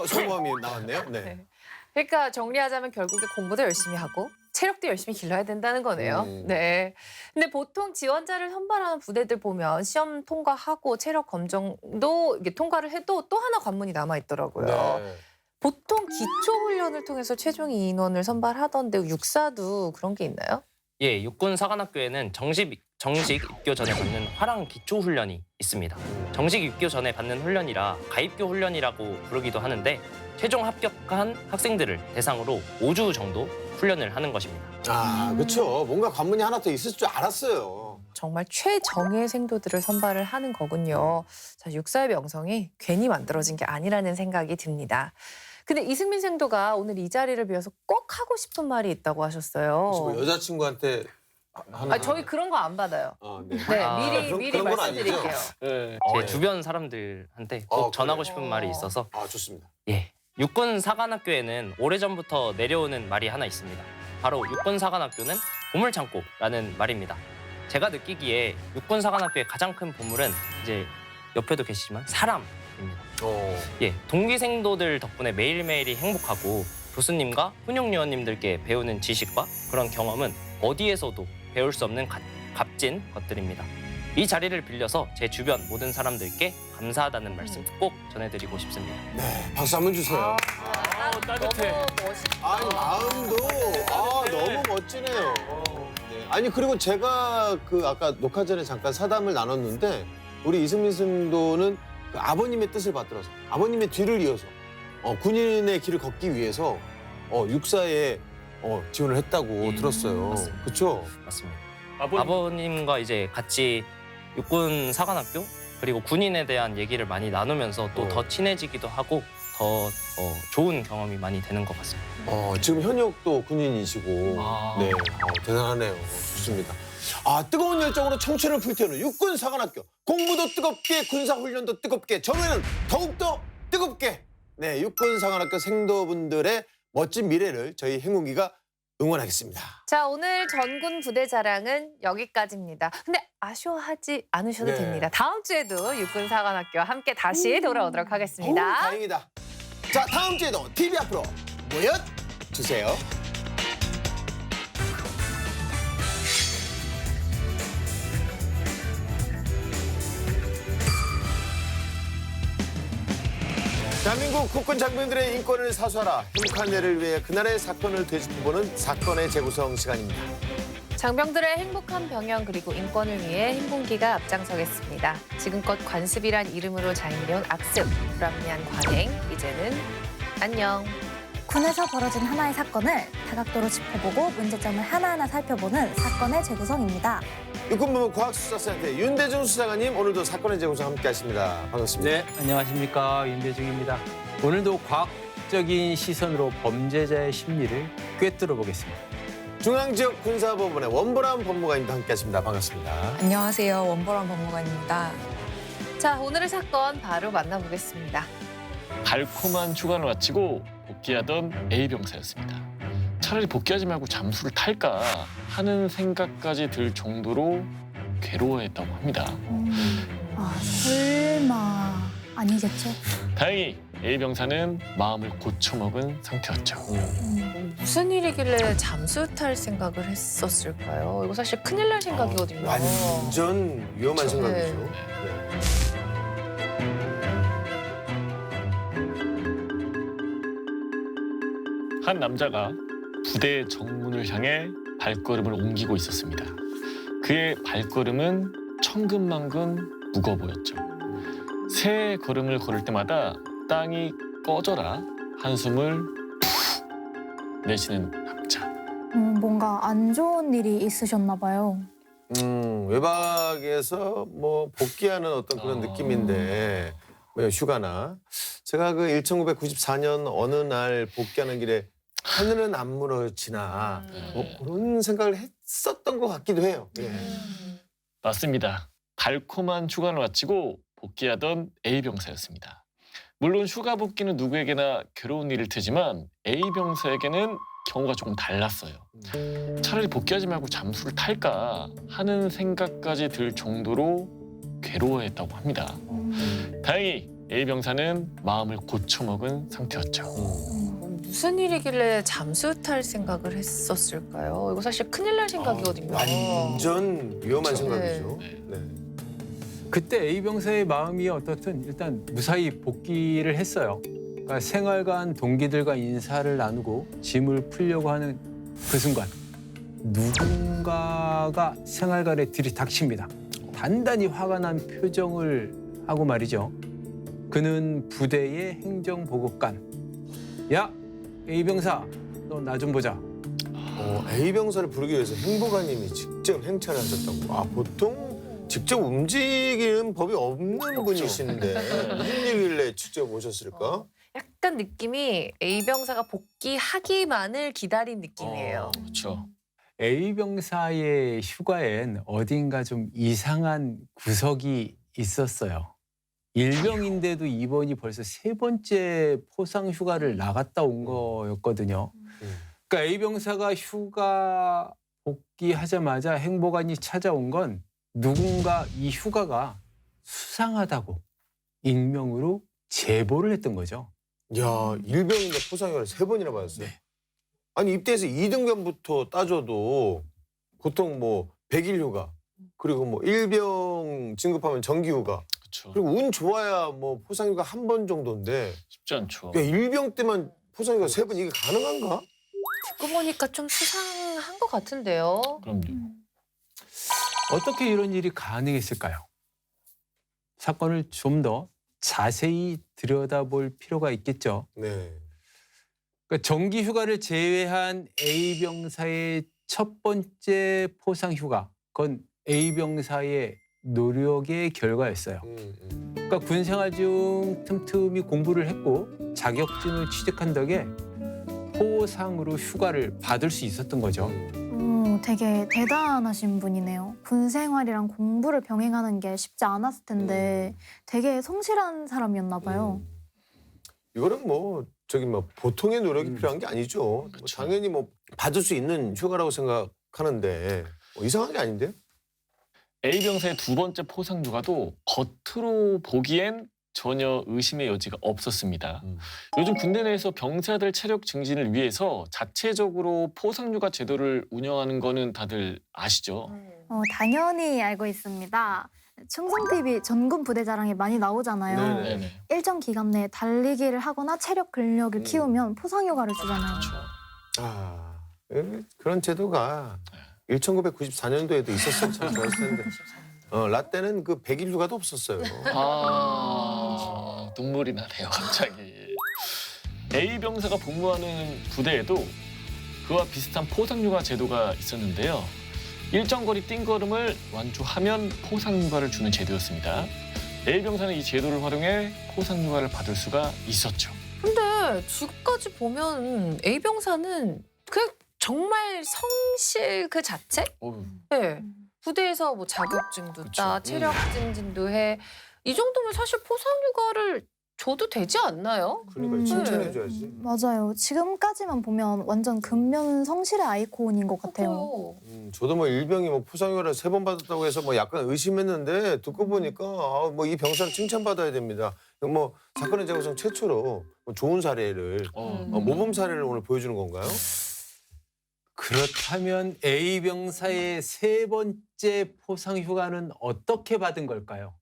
속마음이 나왔네요. 네. 그러니까 정리하자면 결국에 공부도 열심히 하고 체력도 열심히 길러야 된다는 거네요. 네. 근데 보통 지원자를 선발하는 부대들 보면 시험 통과하고 체력 검정도 이게 통과를 해도 또 하나 관문이 남아 있더라고요. 네. 보통 기초 훈련을 통해서 최종 인원을 선발하던데 육사도 그런 게 있나요? 예, 육군 사관학교에는 정식 입교 전에 받는 화랑 기초 훈련이 있습니다. 정식 입교 전에 받는 훈련이라 가입교 훈련이라고 부르기도 하는데 최종 합격한 학생들을 대상으로 5주 정도 훈련을 하는 것입니다. 그렇죠. 뭔가 관문이 하나 더 있을 줄 알았어요. 정말 최정예 생도들을 선발을 하는 거군요. 자, 육사의 명성이 괜히 만들어진 게 아니라는 생각이 듭니다. 근데 이승민 생도가 오늘 이 자리를 비워서 꼭 하고 싶은 말이 있다고 하셨어요. 혹시 뭐 여자친구한테 하나? 저희 그런 거 안 받아요. 네. 네, 미리 그런 건 말씀드릴게요. 네. 제 주변 사람들한테 꼭 전하고 싶은 말이 있어서 좋습니다. 예, 육군 사관학교에는 오래전부터 내려오는 말이 하나 있습니다. 바로 육군 사관학교는 보물창고라는 말입니다. 제가 느끼기에 육군사관학교의 가장 큰 보물은 이제 옆에도 계시지만 사람입니다. 예, 동기생도들 덕분에 매일매일이 행복하고 교수님과 훈육요원님들께 배우는 지식과 그런 경험은 어디에서도 배울 수 없는 값진 것들입니다. 이 자리를 빌려서 제 주변 모든 사람들께 감사하다는 말씀 꼭 전해드리고 싶습니다. 네, 박수 한번 주세요. 따뜻해. 너무 멋있다. 아니 마음도 너무 멋지네요. 네. 아니 그리고 제가 그 아까 녹화 전에 잠깐 사담을 나눴는데 우리 이승민 승도는 그 아버님의 뜻을 받들어서 아버님의 뒤를 이어서 군인의 길을 걷기 위해서 육사에 지원을 했다고 들었어요. 맞습니다. 그렇죠? 맞습니다. 아버님. 아버님과 이제 같이 육군 사관학교 그리고 군인에 대한 얘기를 많이 나누면서 또 더 친해지기도 하고 더 좋은 경험이 많이 되는 것 같습니다. 지금 현역도 군인이시고 네, 대단하네요. 좋습니다. 뜨거운 열정으로 청춘을 불태우는 육군 사관학교. 공부도 뜨겁게 군사훈련도 뜨겁게 정예는 더욱더 뜨겁게. 네, 육군 사관학교 생도분들의 멋진 미래를 저희 행운기가 응원하겠습니다. 자, 오늘 전군 부대 자랑은 여기까지입니다. 근데 아쉬워하지 않으셔도 네. 됩니다. 다음 주에도 육군사관학교와 함께 다시 돌아오도록 하겠습니다. 다행이다. 자, 다음 주에도 TV 앞으로 모여주세요. 대한민국 국군 장병들의 인권을 사수하라. 행복한 내를 위해 그날의 사건을 되짚어보는 사건의 재구성 시간입니다. 장병들의 행복한 병영 그리고 인권을 위해 행군기가 앞장서겠습니다. 지금껏 관습이란 이름으로 자행되어온 악습, 불합리한 관행, 이제는 안녕. 군에서 벌어진 하나의 사건을 다각도로 짚어보고 문제점을 하나하나 살펴보는 사건의 재구성입니다. 육군부문 과학수사센터 윤대중 수사관님, 오늘도 사건의 재구성 함께 하십니다. 반갑습니다. 네, 안녕하십니까. 윤대중입니다. 오늘도 과학적인 시선으로 범죄자의 심리를 꿰뚫어 보겠습니다. 중앙지역 군사법원의 원보람 법무관님도 함께 하십니다. 반갑습니다. 안녕하세요. 원보람 법무관입니다. 자, 오늘의 사건 바로 만나보겠습니다. 달콤한 휴가를 마치고 복귀하던 A병사였습니다. 차라리 복귀하지 말고 잠수를 탈까 하는 생각까지 들 정도로 괴로워했다고 합니다. 설마 아니겠죠? 다행히 A병사는 마음을 고쳐먹은 상태였죠. 무슨 일이길래 잠수 탈 생각을 했었을까요? 이거 사실 큰일 날 생각이거든요. 완전 위험한 그쵸. 생각이죠. 네. 네. 한 남자가 부대 정문을 향해 발걸음을 옮기고 있었습니다. 그의 발걸음은 천근만근 무거워 보였죠. 새 걸음을 걸을 때마다 땅이 꺼져라 한숨을 푹 내쉬는 남자. 뭔가 안 좋은 일이 있으셨나 봐요. 외박에서 뭐 복귀하는 어떤 그런 느낌인데 뭐 휴가나 제가 그 1994년 어느 날 복귀하는 길에 하늘은 안 무너지나 뭐 그런 생각을 했었던 것 같기도 해요. 예. 맞습니다. 달콤한 휴가를 마치고 복귀하던 A병사였습니다. 물론 휴가 복귀는 누구에게나 괴로운 일일 테지만 A병사에게는 경우가 조금 달랐어요. 차라리 복귀하지 말고 잠수를 탈까 하는 생각까지 들 정도로 괴로워했다고 합니다. 다행히 A병사는 마음을 고쳐먹은 상태였죠. 무슨 일이길래 잠수 탈 생각을 했었을까요? 이거 사실 큰일 날 생각이거든요. 완전 위험한 그쵸. 생각이죠. 네. 그때 A병사의 마음이 어떻든 일단 무사히 복귀를 했어요. 그러니까 생활관 동기들과 인사를 나누고 짐을 풀려고 하는 그 순간 누군가가 생활관에 들이닥칩니다. 단단히 화가 난 표정을 하고 말이죠. 그는 부대의 행정보급관. 야, A병사, 너 나 좀 보자. A병사를 부르기 위해서 행보관님이 직접 행차를 하셨다고. 보통 직접 움직이는 법이 없는 분이신데 무슨 일길래 직접 오셨을까? 약간 느낌이 A병사가 복귀하기만을 기다린 느낌이에요. 그렇죠. A병사의 휴가엔 어딘가 좀 이상한 구석이 있었어요. 일병인데도 이번이 벌써 3번째 포상 휴가를 나갔다 온 거였거든요. 그러니까 A병사가 휴가 복귀하자마자 행보관이 찾아온 건 누군가 이 휴가가 수상하다고 익명으로 제보를 했던 거죠. 야, 일병인데 포상휴가를 3번이나 받았어요. 네. 아니 입대해서 2등병부터 따져도 보통 뭐 100일 휴가 그리고 뭐 일병 진급하면 정기 휴가 그렇죠. 그리고 운 좋아야 뭐 포상휴가 1번 정도인데 쉽지 않죠. 야, 일병 때만 포상휴가 3번 이게 가능한가? 듣고 보니까 좀 수상한 것 같은데요. 그럼요. 어떻게 이런 일이 가능했을까요? 사건을 좀 더 자세히 들여다볼 필요가 있겠죠. 네. 그러니까 정기 휴가를 제외한 A 병사의 첫 번째 포상 휴가, 그건 A 병사의 노력의 결과였어요. 그러니까 군 생활 중 틈틈이 공부를 했고 자격증을 취득한 덕에 포상으로 휴가를 받을 수 있었던 거죠. 되게 대단하신 분이네요. 군 생활이랑 공부를 병행하는 게 쉽지 않았을 텐데 되게 성실한 사람이었나 봐요. 이거는 뭐 저기 뭐 보통의 노력이 필요한 게 아니죠. 뭐 당연히 뭐 받을 수 있는 휴가라고 생각하는데 뭐 이상한 게 아닌데요? A 병사의 두 번째 포상 휴가도 겉으로 보기엔 전혀 의심의 여지가 없었습니다. 요즘 군대 내에서 병사들 체력 증진을 위해서 자체적으로 포상휴가 제도를 운영하는 거는 다들 아시죠? 당연히 알고 있습니다. 충성TV 전군 부대자랑에 많이 나오잖아요. 네네. 일정 기간 내에 달리기를 하거나 체력 근력을 키우면 포상휴가를 주잖아요. 아, 그런 제도가 1994년도에도 있었으면 참 좋았을 텐데. 라떼는 그 100일 휴가도 없었어요. 눈물이 나네요, 갑자기. A 병사가 복무하는 부대에도 그와 비슷한 포상휴가 제도가 있었는데요. 일정 거리 띵걸음을 완주하면 포상휴가를 주는 제도였습니다. A 병사는 이 제도를 활용해 포상휴가를 받을 수가 있었죠. 근데 지금까지 보면 A 병사는 그 정말 성실 그 자체? 네. 부대에서 뭐 자격증도 따, 체력 증진도 해. 이 정도면 사실 포상휴가를 줘도 되지 않나요? 그러니까 칭찬해줘야지. 맞아요. 지금까지만 보면 완전 근면 성실의 아이콘인 것 같아요. 저도 뭐 일병이 뭐 포상휴가를 3번 받았다고 해서 뭐 약간 의심했는데 듣고 보니까 뭐 이 병사를 칭찬받아야 됩니다. 뭐 사건의 재구성 최초로 뭐 좋은 사례를 모범 사례를 오늘 보여주는 건가요? 그렇다면 A 병사의 3번째 포상 휴가는 어떻게 받은 걸까요?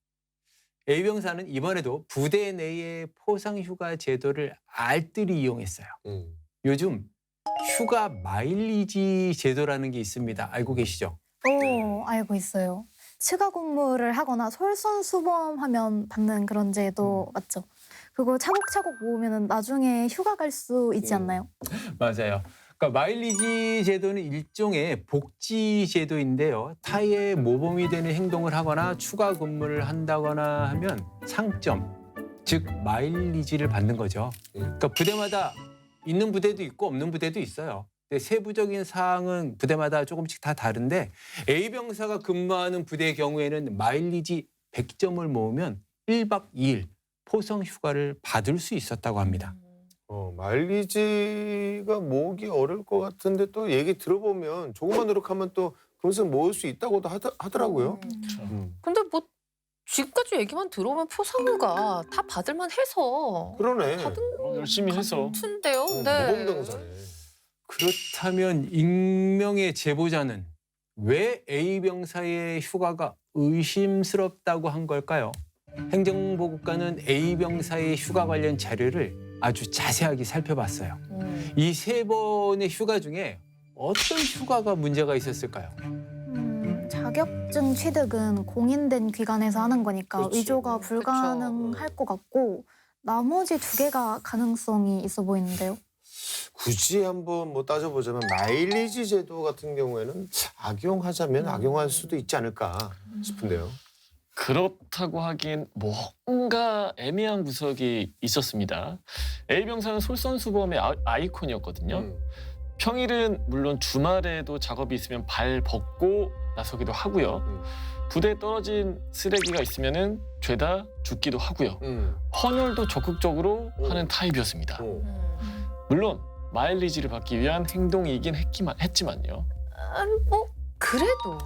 A 병사는 이번에도 부대 내의 포상 휴가 제도를 알뜰히 이용했어요. 요즘 휴가 마일리지 제도라는 게 있습니다. 알고 계시죠? 알고 있어요. 추가 근무를 하거나 솔선수범하면 받는 그런 제도 맞죠? 그거 차곡차곡 모으면 나중에 휴가 갈 수 있지 않나요? 맞아요. 그러니까 마일리지 제도는 일종의 복지 제도인데요. 타의 모범이 되는 행동을 하거나 추가 근무를 한다거나 하면 상점, 즉 마일리지를 받는 거죠. 그러니까 부대마다 있는 부대도 있고 없는 부대도 있어요. 근데 세부적인 사항은 부대마다 조금씩 다 다른데 A 병사가 근무하는 부대의 경우에는 마일리지 100점을 모으면 1박 2일 포상 휴가를 받을 수 있었다고 합니다. 마일리지가 모으기 어려울 것 같은데 또 얘기 들어보면 조금만 노력하면 또 그것을 모을 수 있다고도 하더라고요. 근데 뭐 지금까지 얘기만 들어오면 포상휴가 다 받을만 해서 그러네. 열심히 해서. 같은데요. 네. 모범병사네. 그렇다면 익명의 제보자는 왜 A 병사의 휴가가 의심스럽다고 한 걸까요? 행정보고관은 A 병사의 휴가 관련 자료를 아주 자세하게 살펴봤어요. 이 3번의 휴가 중에 어떤 휴가가 문제가 있었을까요? 자격증 취득은 공인된 기관에서 하는 거니까 그렇지. 의조가 불가능할 것 같고 나머지 2개가 가능성이 있어 보이는데요. 굳이 한번 뭐 따져보자면 마일리지 제도 같은 경우에는 악용하자면 악용할 수도 있지 않을까 싶은데요. 그렇다고 하기엔 뭔가 애매한 구석이 있었습니다. A 병사는 솔선수범의 아이콘이었거든요. 평일은 물론 주말에도 작업이 있으면 발 벗고 나서기도 하고요. 부대에 떨어진 쓰레기가 있으면은 죄다 줍기도 하고요. 헌혈도 적극적으로 하는 타입이었습니다. 물론 마일리지를 받기 위한 행동이긴 했지만요. 뭐 그래도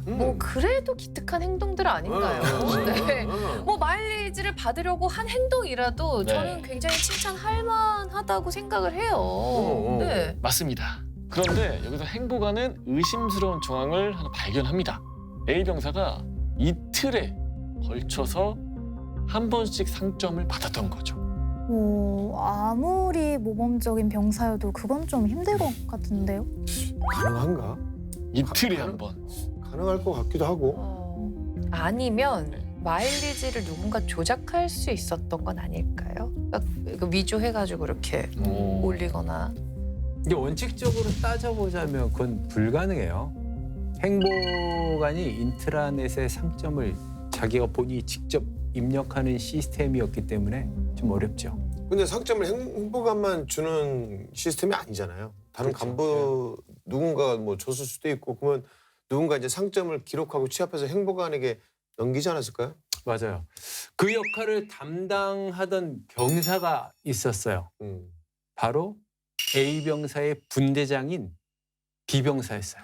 뭐 그래도 기특한 행동들 아닌가요? 네. 뭐 마일리지를 받으려고 한 행동이라도 네. 저는 굉장히 칭찬할 만하다고 생각을 해요. 네. 맞습니다. 그런데 여기서 행보가는 의심스러운 정황을 하나 발견합니다. A 병사가 이틀에 걸쳐서 한 번씩 상점을 받았던 거죠. 아무리 모범적인 병사여도 그건 좀 힘들 것 같은데요? 가능한가? 이틀에 한 번. 가능할 것 같기도 하고. 아니면 네. 마일리지를 누군가 조작할 수 있었던 건 아닐까요? 그러니까 이거 위조해가지고 이렇게 올리거나. 이게 원칙적으로 따져보자면 그건 불가능해요. 행보관이 인트라넷의 상점을 자기가 본인이 직접 입력하는 시스템이었기 때문에 좀 어렵죠. 근데 상점을 행보관만 주는 시스템이 아니잖아요. 다른 그렇죠. 간부 누군가가 뭐 줬을 수도 있고 그러면 누군가 이제 상점을 기록하고 취합해서 행보관에게 넘기지 않았을까요? 맞아요. 그 역할을 담당하던 병사가 있었어요. 바로 A 병사의 분대장인 B 병사였어요.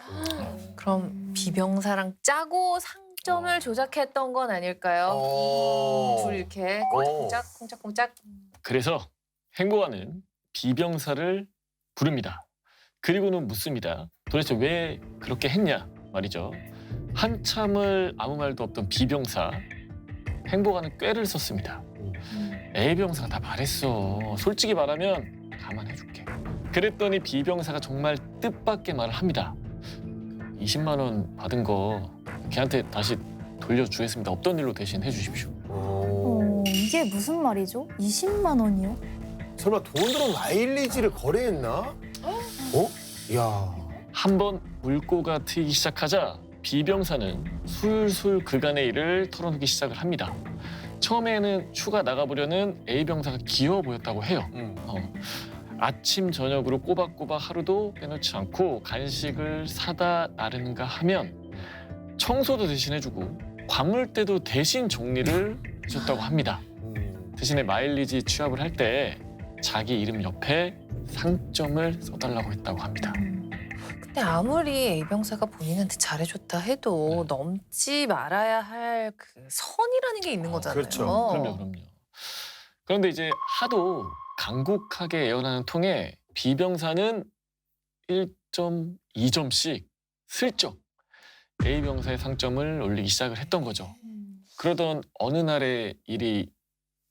그럼 비병사랑 짜고 상점을 조작했던 건 아닐까요? 둘 이렇게 콩짝콩짝. 그래서 행보관은 비병사를 부릅니다. 그리고는 묻습니다. 도대체 왜 그렇게 했냐 말이죠. 한참을 아무 말도 없던 비병사. 행보관은 꾀를 썼습니다. A 병사가 다 말했어. 솔직히 말하면 감안해줄게. 그랬더니 B병사가 정말 뜻밖의 말을 합니다. 20만 원 받은 거 걔한테 다시 돌려주겠습니다. 없던 일로 대신 해주십시오. 이게 무슨 말이죠? 20만 원이요? 설마 돈으로 마일리지를 거래했나? 야. 한번 물꼬가 트이기 시작하자 B병사는 술술 그간의 일을 털어놓기 시작을 합니다. 처음에는 휴가 나가보려는 A병사가 귀여워 보였다고 해요. 아침 저녁으로 꼬박꼬박 하루도 빼놓지 않고 간식을 사다 나르는가 하면 청소도 대신 해주고 과물때도 대신 정리를 해줬다고 합니다. 대신에 마일리지 취합을 할 때 자기 이름 옆에 상점을 써달라고 했다고 합니다. 근데 아무리 A병사가 본인한테 잘해줬다 해도 넘지 말아야 할 그 선이라는 게 있는 거잖아요. 그렇죠. 그럼요. 그런데 이제 하도 간곡하게 애원하는 통에 B병사는 1점, 2점씩 슬쩍 A병사의 상점을 올리기 시작을 했던 거죠. 그러던 어느 날의 일이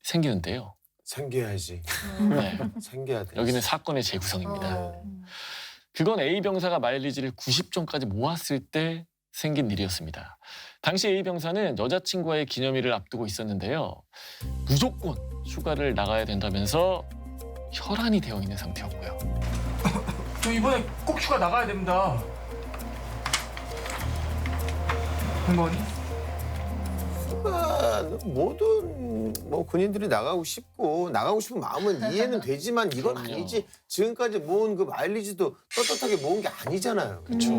생기는데요. 생겨야지. 네. 생겨야 돼. 여기는 사건의 재구성입니다. 그건 A병사가 마일리지를 90점까지 모았을 때 생긴 일이었습니다. 당시 A병사는 여자친구와의 기념일을 앞두고 있었는데요. 무조건 휴가를 나가야 된다면서 혈안이 되어 있는 상태였고요. 저 이번에 꼭 휴가 나가야 됩니다. 행보관이? 모든 뭐 군인들이 나가고 싶고 나가고 싶은 마음은 이해는 되지만 이건 그럼요. 아니지. 지금까지 모은 그 마일리지도 떳떳하게 모은 게 아니잖아요. 그렇죠.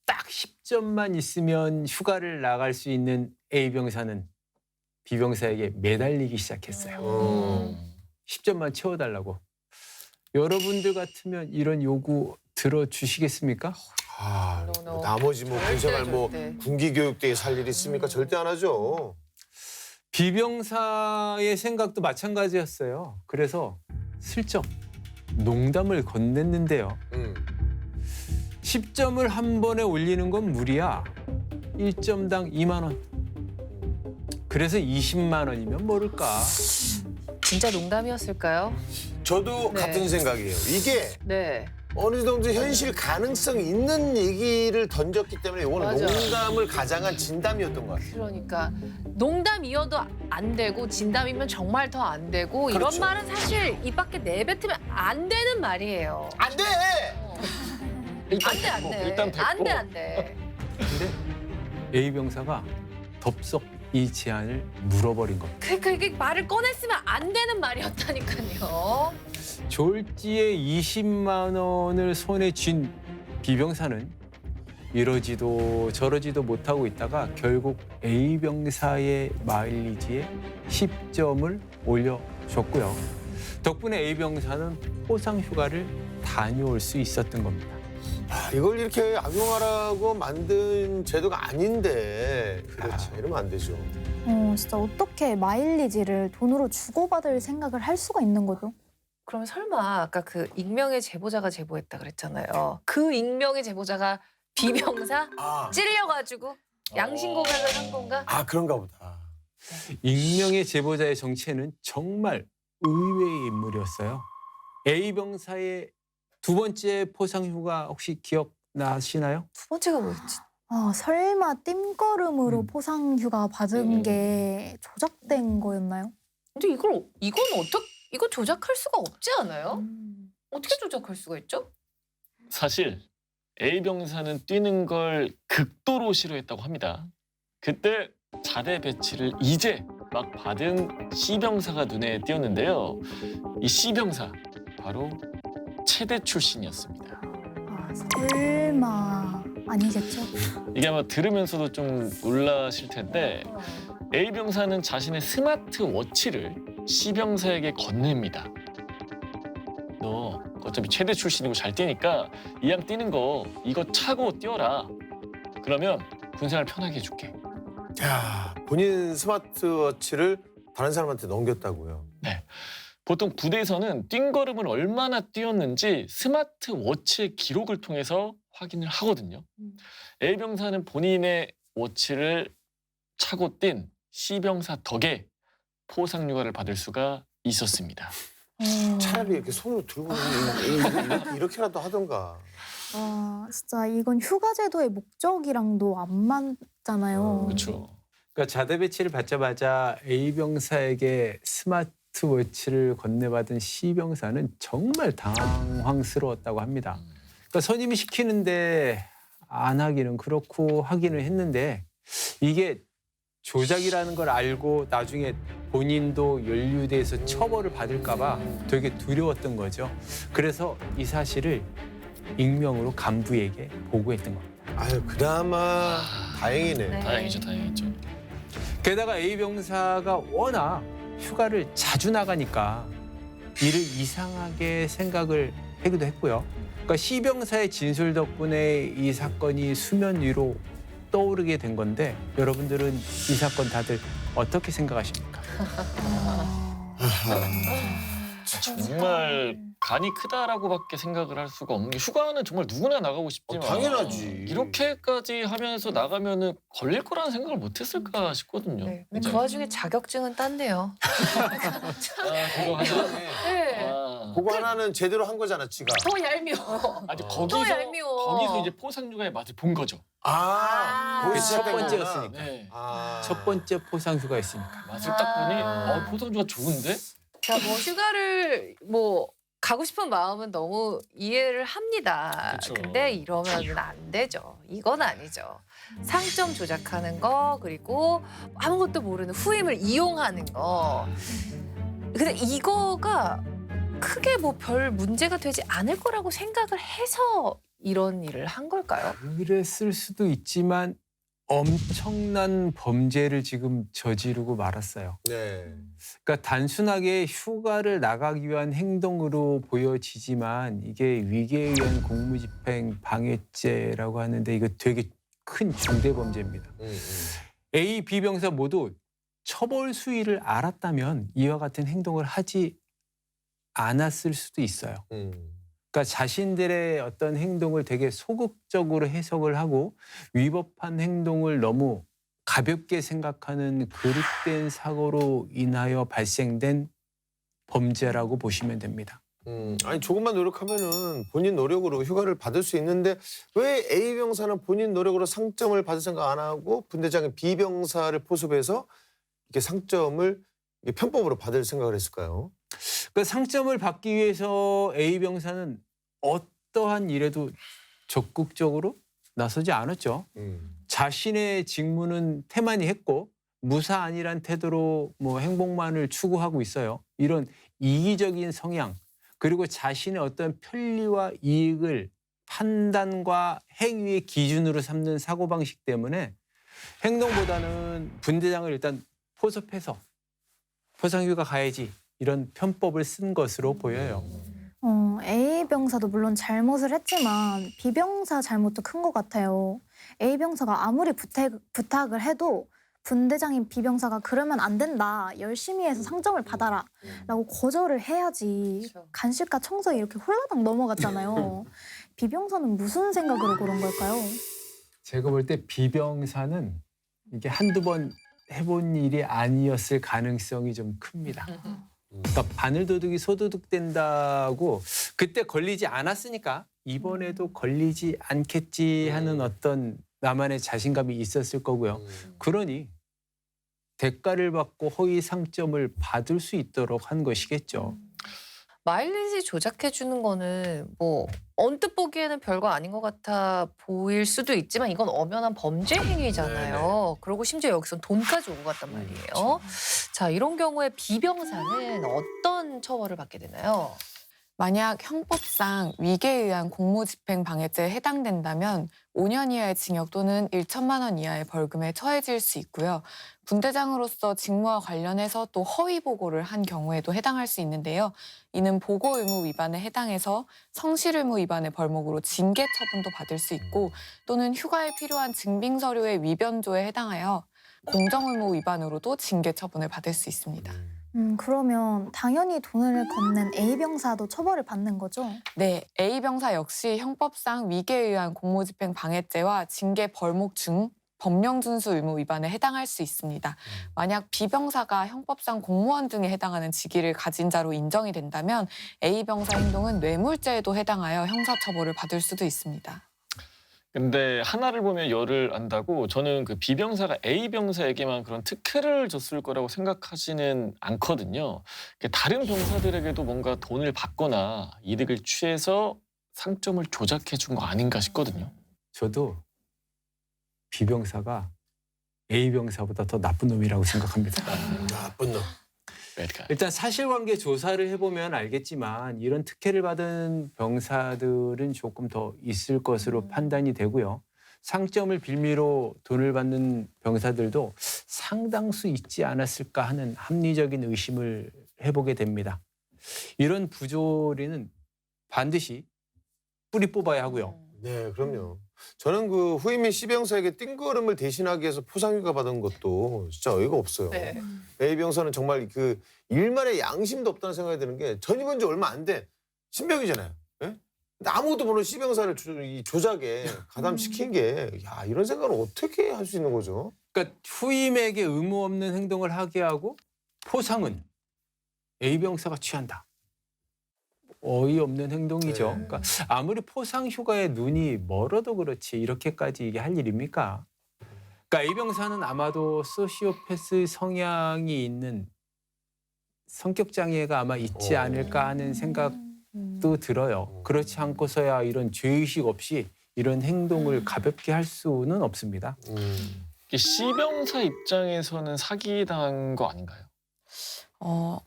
딱 10점만 있으면 휴가를 나갈 수 있는 A 병사는 B 병사에게 매달리기 시작했어요. 10점만 채워달라고. 여러분들 같으면 이런 요구 들어주시겠습니까? 나머지 뭐 군생활 뭐 절대. 군기 교육대에 살 일 있습니까? 절대 안 하죠. B 병사의 생각도 마찬가지였어요. 그래서 슬쩍 농담을 건넸는데요. 10점을 한 번에 올리는 건 무리야. 1점당 2만 원. 그래서 20만 원이면 모를까. 진짜 농담이었을까요? 저도 네. 같은 생각이에요. 이게 네. 어느 정도 현실 가능성 있는 얘기를 던졌기 때문에 이거는 맞아. 농담을 가장한 진담이었던 것 같아요. 그러니까 농담이어도 안 되고 진담이면 정말 더 안 되고 그렇죠. 이런 말은 사실 입 밖에 내뱉으면 안 되는 말이에요. 안 돼! 안 돼. 일단 됐고. 안 돼. 근데 A 병사가 덥석 이 제안을 물어버린 겁니다. 그러니까 이게 말을 꺼냈으면 안 되는 말이었다니까요. 졸지에 20만 원을 손에 쥔 B 병사는 이러지도 저러지도 못하고 있다가 결국 A 병사의 마일리지에 10점을 올려줬고요. 덕분에 A 병사는 포상 휴가를 다녀올 수 있었던 겁니다. 이걸 이렇게 악용하라고 만든 제도가 아닌데. 그렇지. 이러면 안 되죠. 진짜 어떻게 마일리지를 돈으로 주고받을 생각을 할 수가 있는 거죠? 그러면 설마 아까 그 익명의 제보자가 제보했다 그랬잖아요. 그 익명의 제보자가 비명사 찔려가지고 양심 고백을 한 건가? 그런가 보다. 익명의 제보자의 정체는 정말 의외의 인물이었어요. A 병사의 두 번째 포상 휴가 혹시 기억나시나요? 두 번째가 뭐였지? 설마 뜀걸음으로 포상휴가 받은 게 조작된 거였나요? 근데 이거 조작할 수가 없지 않아요? 어떻게 조작할 수가 있죠? 사실 A 병사는 뛰는 걸 극도로 싫어했다고 합니다. 그때 자대 배치를 이제 막 받은 C 병사가 눈에 띄었는데요. 이 C 병사 바로 체대 출신이었습니다. 설마 아니겠죠? 이게 아마 들으면서도 좀 놀라실 텐데 A 병사는 자신의 스마트 워치를 C 병사에게 건넵니다. 너 어차피 최대 출신이고 잘 뛰니까 이왕 뛰는 거 이거 차고 뛰어라. 그러면 군생활 편하게 해줄게. 야, 본인 스마트워치를 다른 사람한테 넘겼다고요. 네. 보통 부대에서는 뛴 걸음을 얼마나 뛰었는지 스마트워치의 기록을 통해서 확인을 하거든요. A 병사는 본인의 워치를 차고 뛴 C 병사 덕에 포상 휴가를 받을 수가 있었습니다. 차라리 이렇게 손으로 들고 이렇게라도 하던가. 진짜 이건 휴가 제도의 목적이랑도 안 맞잖아요. 그렇죠. 그러니까 자대 배치를 받자마자 A 병사에게 스마트워치를 건네받은 C 병사는 정말 당황스러웠다고 합니다. 그러니까 선임이 시키는데 안 하기는 그렇고 하기는 했는데 이게 조작이라는 걸 알고 나중에 본인도 연루돼서 처벌을 받을까 봐 되게 두려웠던 거죠. 그래서 이 사실을 익명으로 간부에게 보고했던 겁니다. 그나마 다행이네. 다행이죠. 게다가 A 병사가 워낙 휴가를 자주 나가니까 이를 이상하게 생각을 하기도 했고요. 그러니까 C 병사의 진술 덕분에 이 사건이 수면 위로 떠오르게 된 건데 여러분들은 이 사건 다들 어떻게 생각하십니까? 정말 간이 크다라고밖에 생각을 할 수가 없는 게 휴가는 정말 누구나 나가고 싶지만 당연하지. 이렇게까지 하면서 나가면은 걸릴 거라는 생각을 못했을까 싶거든요. 네. 근데 그 와중에 자격증은 땄네요. 그거 하나. 네. 그거 하나는 제대로 한 거잖아, 지가. 더 얄미워. 아주 더 얄미워. 거기서 이제 포상 휴가의 맛을 본 거죠. 거기 첫 번째였으니까. 네. 첫 번째 포상 휴가였으니까. 맛을 딱 보니 포상 휴가 좋은데? 자, 휴가를 가고 싶은 마음은 너무 이해를 합니다. 그쵸. 근데 이러면은 안 되죠. 이건 아니죠. 상점 조작하는 거 그리고 아무것도 모르는 후임을 이용하는 거. 근데 이거가 크게 별 문제가 되지 않을 거라고 생각을 해서 이런 일을 한 걸까요? 그랬을 수도 있지만 엄청난 범죄를 지금 저지르고 말았어요. 네. 그러니까 단순하게 휴가를 나가기 위한 행동으로 보여지지만 이게 위계에 의한 공무집행 방해죄라고 하는데 이거 되게 큰 중대 범죄입니다. A, B 병사 모두 처벌 수위를 알았다면 이와 같은 행동을 하지 않았을 수도 있어요. 그러니까 자신들의 어떤 행동을 되게 소극적으로 해석을 하고 위법한 행동을 너무 가볍게 생각하는 그릇된 사고로 인하여 발생된 범죄라고 보시면 됩니다. 조금만 노력하면은 본인 노력으로 휴가를 받을 수 있는데 왜 A 병사는 본인 노력으로 상점을 받을 생각 안 하고 분대장의 B 병사를 포섭해서 이렇게 상점을 편법으로 받을 생각을 했을까요? 그 상점을 받기 위해서 A 병사는 어떠한 일에도 적극적으로 나서지 않았죠. 자신의 직무는 태만히 했고 무사안이란 태도로 행복만을 추구하고 있어요. 이런 이기적인 성향 그리고 자신의 어떤 편리와 이익을 판단과 행위의 기준으로 삼는 사고방식 때문에 행동보다는 분대장을 일단 포섭해서 포상휴가 가야지 이런 편법을 쓴 것으로 보여요. A A병사도 물론 잘못을 했지만 B병사 잘못도 큰 것 같아요. A병사가 아무리 부탁을 해도 분대장인 B병사가 그러면 안 된다. 열심히 해서 상점을 받아라. 라고 거절을 해야지. 그렇죠. 간식과 청소에 이렇게 홀라당 넘어갔잖아요. B병사는 무슨 생각으로 그런 걸까요? 제가 볼 때 B병사는 이게 한두 번 해본 일이 아니었을 가능성이 좀 큽니다. 그러니까 바늘도둑이 소도둑 된다고 그때 걸리지 않았으니까 이번에도 걸리지 않겠지 하는 어떤 나만의 자신감이 있었을 거고요. 그러니 대가를 받고 허위 상점을 받을 수 있도록 한 것이겠죠. 마일리지 조작해 주는 거는 뭐 언뜻 보기에는 별거 아닌 것 같아 보일 수도 있지만 이건 엄연한 범죄 행위잖아요. 그리고 심지어 여기선 돈까지 오고 갔단 말이에요. 자, 이런 경우에 B병사는 어떤 처벌을 받게 되나요? 만약 형법상 위계에 의한 공무집행 방해죄에 해당된다면 5년 이하의 징역 또는 1천만 원 이하의 벌금에 처해질 수 있고요. 분대장으로서 직무와 관련해서 또 허위 보고를 한 경우에도 해당할 수 있는데요. 이는 보고 의무 위반에 해당해서 성실 의무 위반의 벌목으로 징계 처분도 받을 수 있고 또는 휴가에 필요한 증빙 서류의 위변조에 해당하여 공정 의무 위반으로도 징계 처분을 받을 수 있습니다. 그러면 당연히 돈을 건넨 A병사도 처벌을 받는 거죠? 네, A병사 역시 형법상 위계에 의한 공무집행 방해죄와 징계 벌목 중 법령 준수 의무 위반에 해당할 수 있습니다. 만약 B병사가 형법상 공무원 등에 해당하는 직위를 가진 자로 인정이 된다면 A병사 행동은 뇌물죄에도 해당하여 형사처벌을 받을 수도 있습니다. 근데 하나를 보면 열을 안다고 저는 그 B병사가 A병사에게만 그런 특혜를 줬을 거라고 생각하지는 않거든요. 다른 병사들에게도 뭔가 돈을 받거나 이득을 취해서 상점을 조작해 준 거 아닌가 싶거든요. 저도 B병사가 A병사보다 더 나쁜 놈이라고 생각합니다. 나쁜 놈. 일단 사실관계 조사를 해보면 알겠지만 이런 특혜를 받은 병사들은 조금 더 있을 것으로 판단이 되고요. 상점을 빌미로 돈을 받는 병사들도 상당수 있지 않았을까 하는 합리적인 의심을 해보게 됩니다. 이런 부조리는 반드시 뿌리 뽑아야 하고요. 네, 그럼요. 저는 그 후임인 C병사에게 띵거름을 대신하기 위해서 포상휴가 받은 것도 진짜 어이가 없어요. 네. A병사는 정말 그 일말의 양심도 없다는 생각이 드는 게 전 입은 지 얼마 안 돼. 신병이잖아요. 예? 근데 아무것도 모르는 C병사를 이 조작에 가담시킨 게 야, 이런 생각을 어떻게 할 수 있는 거죠? 그러니까 후임에게 의무 없는 행동을 하게 하고 포상은 A병사가 취한다. 어이없는 행동이죠. 네. 그러니까 아무리 포상 휴가에 눈이 멀어도 그렇지 이렇게까지 이게 할 일입니까? 그러니까 A병사는 아마도 소시오패스 성향이 있는 성격 장애가 아마 있지 않을까 하는 생각도 들어요. 그렇지 않고서야 이런 죄의식 없이 이런 행동을 가볍게 할 수는 없습니다. C병사 입장에서는 사기당한 거 아닌가요?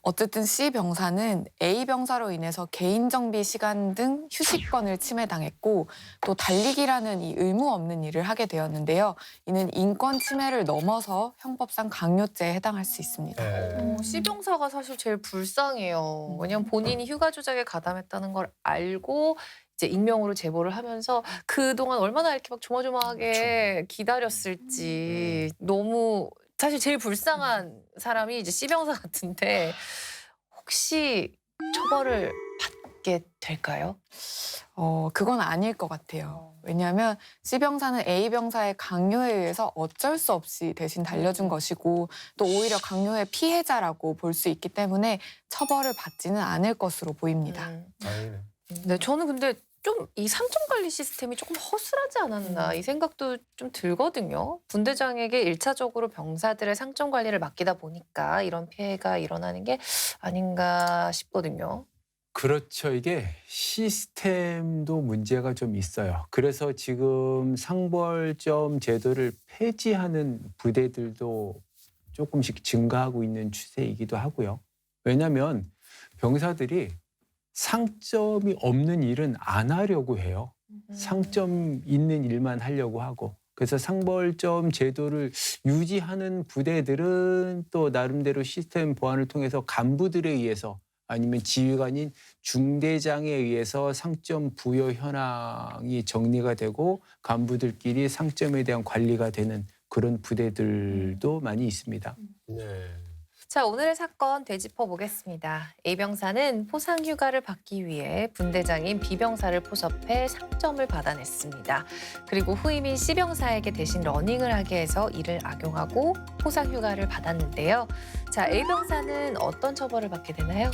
어쨌든 C병사는 A병사로 인해서 개인정비 시간 등 휴식권을 침해당했고 또 달리기라는 이 의무 없는 일을 하게 되었는데요. 이는 인권 침해를 넘어서 형법상 강요죄에 해당할 수 있습니다. C병사가 사실 제일 불쌍해요. 왜냐면 본인이 휴가 조작에 가담했다는 걸 알고 이제 익명으로 제보를 하면서 그동안 얼마나 이렇게 막 조마조마하게 기다렸을지 너무 사실 제일 불쌍한 사람이 이제 C병사 같은데 혹시 처벌을 받게 될까요? 그건 아닐 것 같아요. 왜냐하면 C병사는 A병사의 강요에 의해서 어쩔 수 없이 대신 달려준 것이고 또 오히려 강요의 피해자라고 볼 수 있기 때문에 처벌을 받지는 않을 것으로 보입니다. 다행이네. 네, 저는 근데 좀 이 상점 관리 시스템이 조금 허술하지 않았나 이 생각도 좀 들거든요. 분대장에게 일차적으로 병사들의 상점 관리를 맡기다 보니까 이런 피해가 일어나는 게 아닌가 싶거든요. 그렇죠. 이게 시스템도 문제가 좀 있어요. 그래서 지금 상벌점 제도를 폐지하는 부대들도 조금씩 증가하고 있는 추세이기도 하고요. 왜냐하면 병사들이 상점이 없는 일은 안 하려고 해요. 상점 있는 일만 하려고 하고. 그래서 상벌점 제도를 유지하는 부대들은 또 나름대로 시스템 보완을 통해서 간부들에 의해서 아니면 지휘관인 중대장에 의해서 상점 부여 현황이 정리가 되고 간부들끼리 상점에 대한 관리가 되는 그런 부대들도 많이 있습니다. 네. 자, 오늘의 사건 되짚어 보겠습니다. A병사는 포상 휴가를 받기 위해 분대장인 B병사를 포섭해 상점을 받아냈습니다. 그리고 후임인 C병사에게 대신 러닝을 하게 해서 이를 악용하고 포상 휴가를 받았는데요. 자, A병사는 어떤 처벌을 받게 되나요?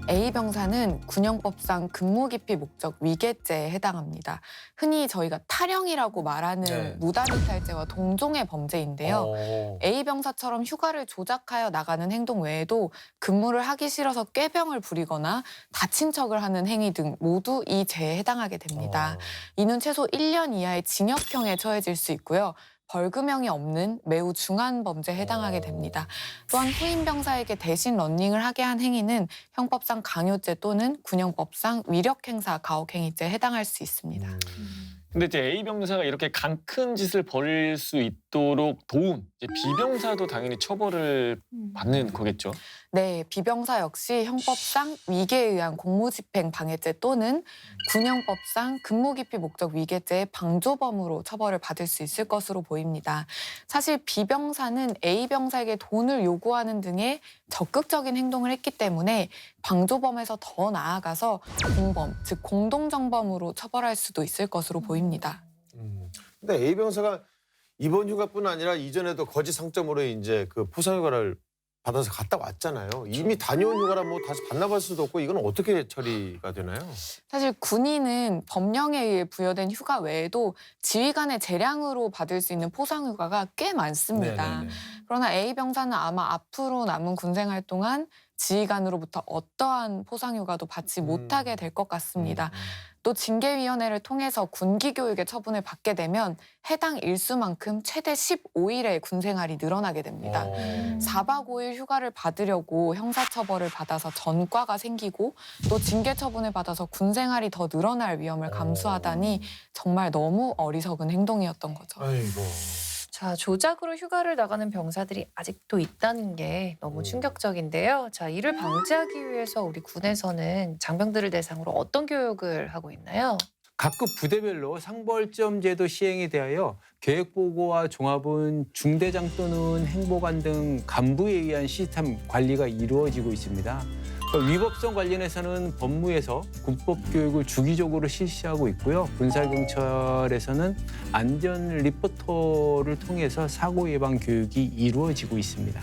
A병사는 군형법상 근무기피 목적 위계죄에 해당합니다. 흔히 저희가 탈영이라고 말하는 네. 무단이탈죄와 동종의 범죄인데요. A병사처럼 휴가를 조작하여 나가는 행동 외에도 근무를 하기 싫어서 꾀병을 부리거나 다친 척을 하는 행위 등 모두 이 죄에 해당하게 됩니다. 이는 최소 1년 이하의 징역형에 처해질 수 있고요. 벌금형이 없는 매우 중한 범죄에 해당하게 됩니다. 또한 후임 병사에게 대신 러닝을 하게 한 행위는 형법상 강요죄 또는 군형법상 위력행사 가혹행위죄에 해당할 수 있습니다. 근데 이제 A 병사가 이렇게 강 큰 짓을 벌일 수 있도록 도운 이제 B 병사도 당연히 처벌을 받는 거겠죠. 네, B병사 역시 형법상 위계에 의한 공무집행 방해죄 또는 군형법상 근무기피 목적 위계죄의 방조범으로 처벌을 받을 수 있을 것으로 보입니다. 사실 B병사는 A병사에게 돈을 요구하는 등의 적극적인 행동을 했기 때문에 방조범에서 더 나아가서 공범, 즉 공동정범으로 처벌할 수도 있을 것으로 보입니다. 근데 A 병사가 이번 휴가뿐 아니라 이전에도 거짓 상점으로 이제 그 포상 휴가를 받아서 갔다 왔잖아요. 이미 다녀온 휴가라 뭐 다시 반납할 수도 없고 이건 어떻게 처리가 되나요? 사실 군인은 법령에 의해 부여된 휴가 외에도 지휘관의 재량으로 받을 수 있는 포상 휴가가 꽤 많습니다. 네네네. 그러나 A 병사는 아마 앞으로 남은 군생활 동안 지휘관으로부터 어떠한 포상 휴가도 받지 못하게 될 것 같습니다. 또 징계위원회를 통해서 군기교육의 처분을 받게 되면 해당 일수만큼 최대 15일의 군생활이 늘어나게 됩니다. 4박 5일 휴가를 받으려고 형사처벌을 받아서 전과가 생기고 또 징계처분을 받아서 군생활이 더 늘어날 위험을 감수하다니 정말 너무 어리석은 행동이었던 거죠. 아이고. 자, 조작으로 휴가를 나가는 병사들이 아직도 있다는 게 너무 충격적인데요. 자, 이를 방지하기 위해서 우리 군에서는 장병들을 대상으로 어떤 교육을 하고 있나요? 각급 부대별로 상벌점 제도 시행에 대하여 계획보고와 종합은 중대장 또는 행보관 등 간부에 의한 시스템 관리가 이루어지고 있습니다. 위법성 관련해서는 법무에서 군법 교육을 주기적으로 실시하고 있고요. 군사경찰에서는 안전 리포터를 통해서 사고 예방 교육이 이루어지고 있습니다.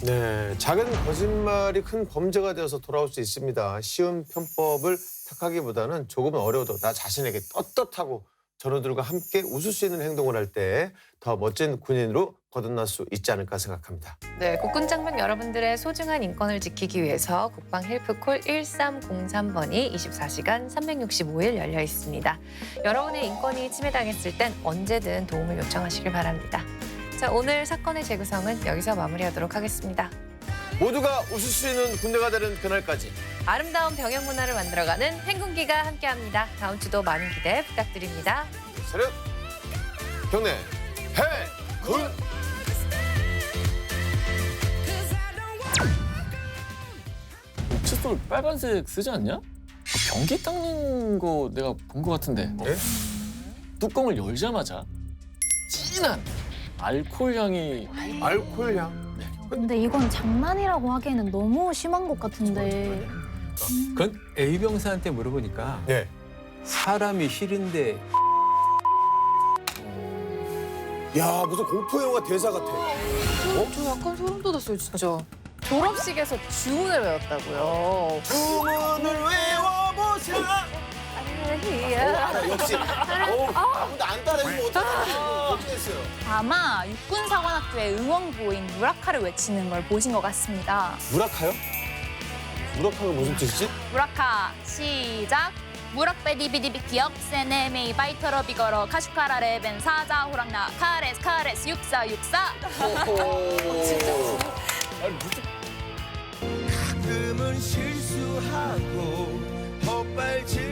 네, 작은 거짓말이 큰 범죄가 되어서 돌아올 수 있습니다. 쉬운 편법을 택하기보다는 조금은 어려워도 나 자신에게 떳떳하고 전우들과 함께 웃을 수 있는 행동을 할 때 더 멋진 군인으로 거듭날 수 있지 않을까 생각합니다. 네, 국군 장병 여러분들의 소중한 인권을 지키기 위해서 국방 헬프콜 1303번이 24시간 365일 열려 있습니다. 여러분의 인권이 침해당했을 땐 언제든 도움을 요청하시길 바랍니다. 자, 오늘 사건의 재구성은 여기서 마무리하도록 하겠습니다. 모두가 웃을 수 있는 군대가 되는 그날까지 아름다운 병영 문화를 만들어가는 행군기가 함께합니다. 다음 주도 많은 기대 부탁드립니다. 차렷 경례 해군 칫솔 빨간색 쓰지 않냐? 변기 닦는 거 내가 본 거 같은데. 네? 뚜껑을 열자마자 진한 알코올 향이 알코올 향. 근데 이건 장난이라고 하기에는 너무 심한 것 같은데. 그건 A병사한테 물어보니까 네. 사람이 싫은데 야 무슨 공포 영화 대사 같아. 저 약간 소름 돋았어요, 진짜. 졸업식에서 주문을 외웠다고요. 주문을 외워보자. 알아 역시. 아무도 안 따라해주면 어떻게 했어요? 아마 육군사관학교의 응원구호인 무라카를 외치는 걸 보신 것 같습니다. 무라카요? 무라카가 무슨 뜻이지? 무라카 시작! 무락베디비디비 기억 세네메이 바이터러 비거러 카슈카라 레벤 사자 호랑나 카레스 6464 가끔은 실수하고 헛발질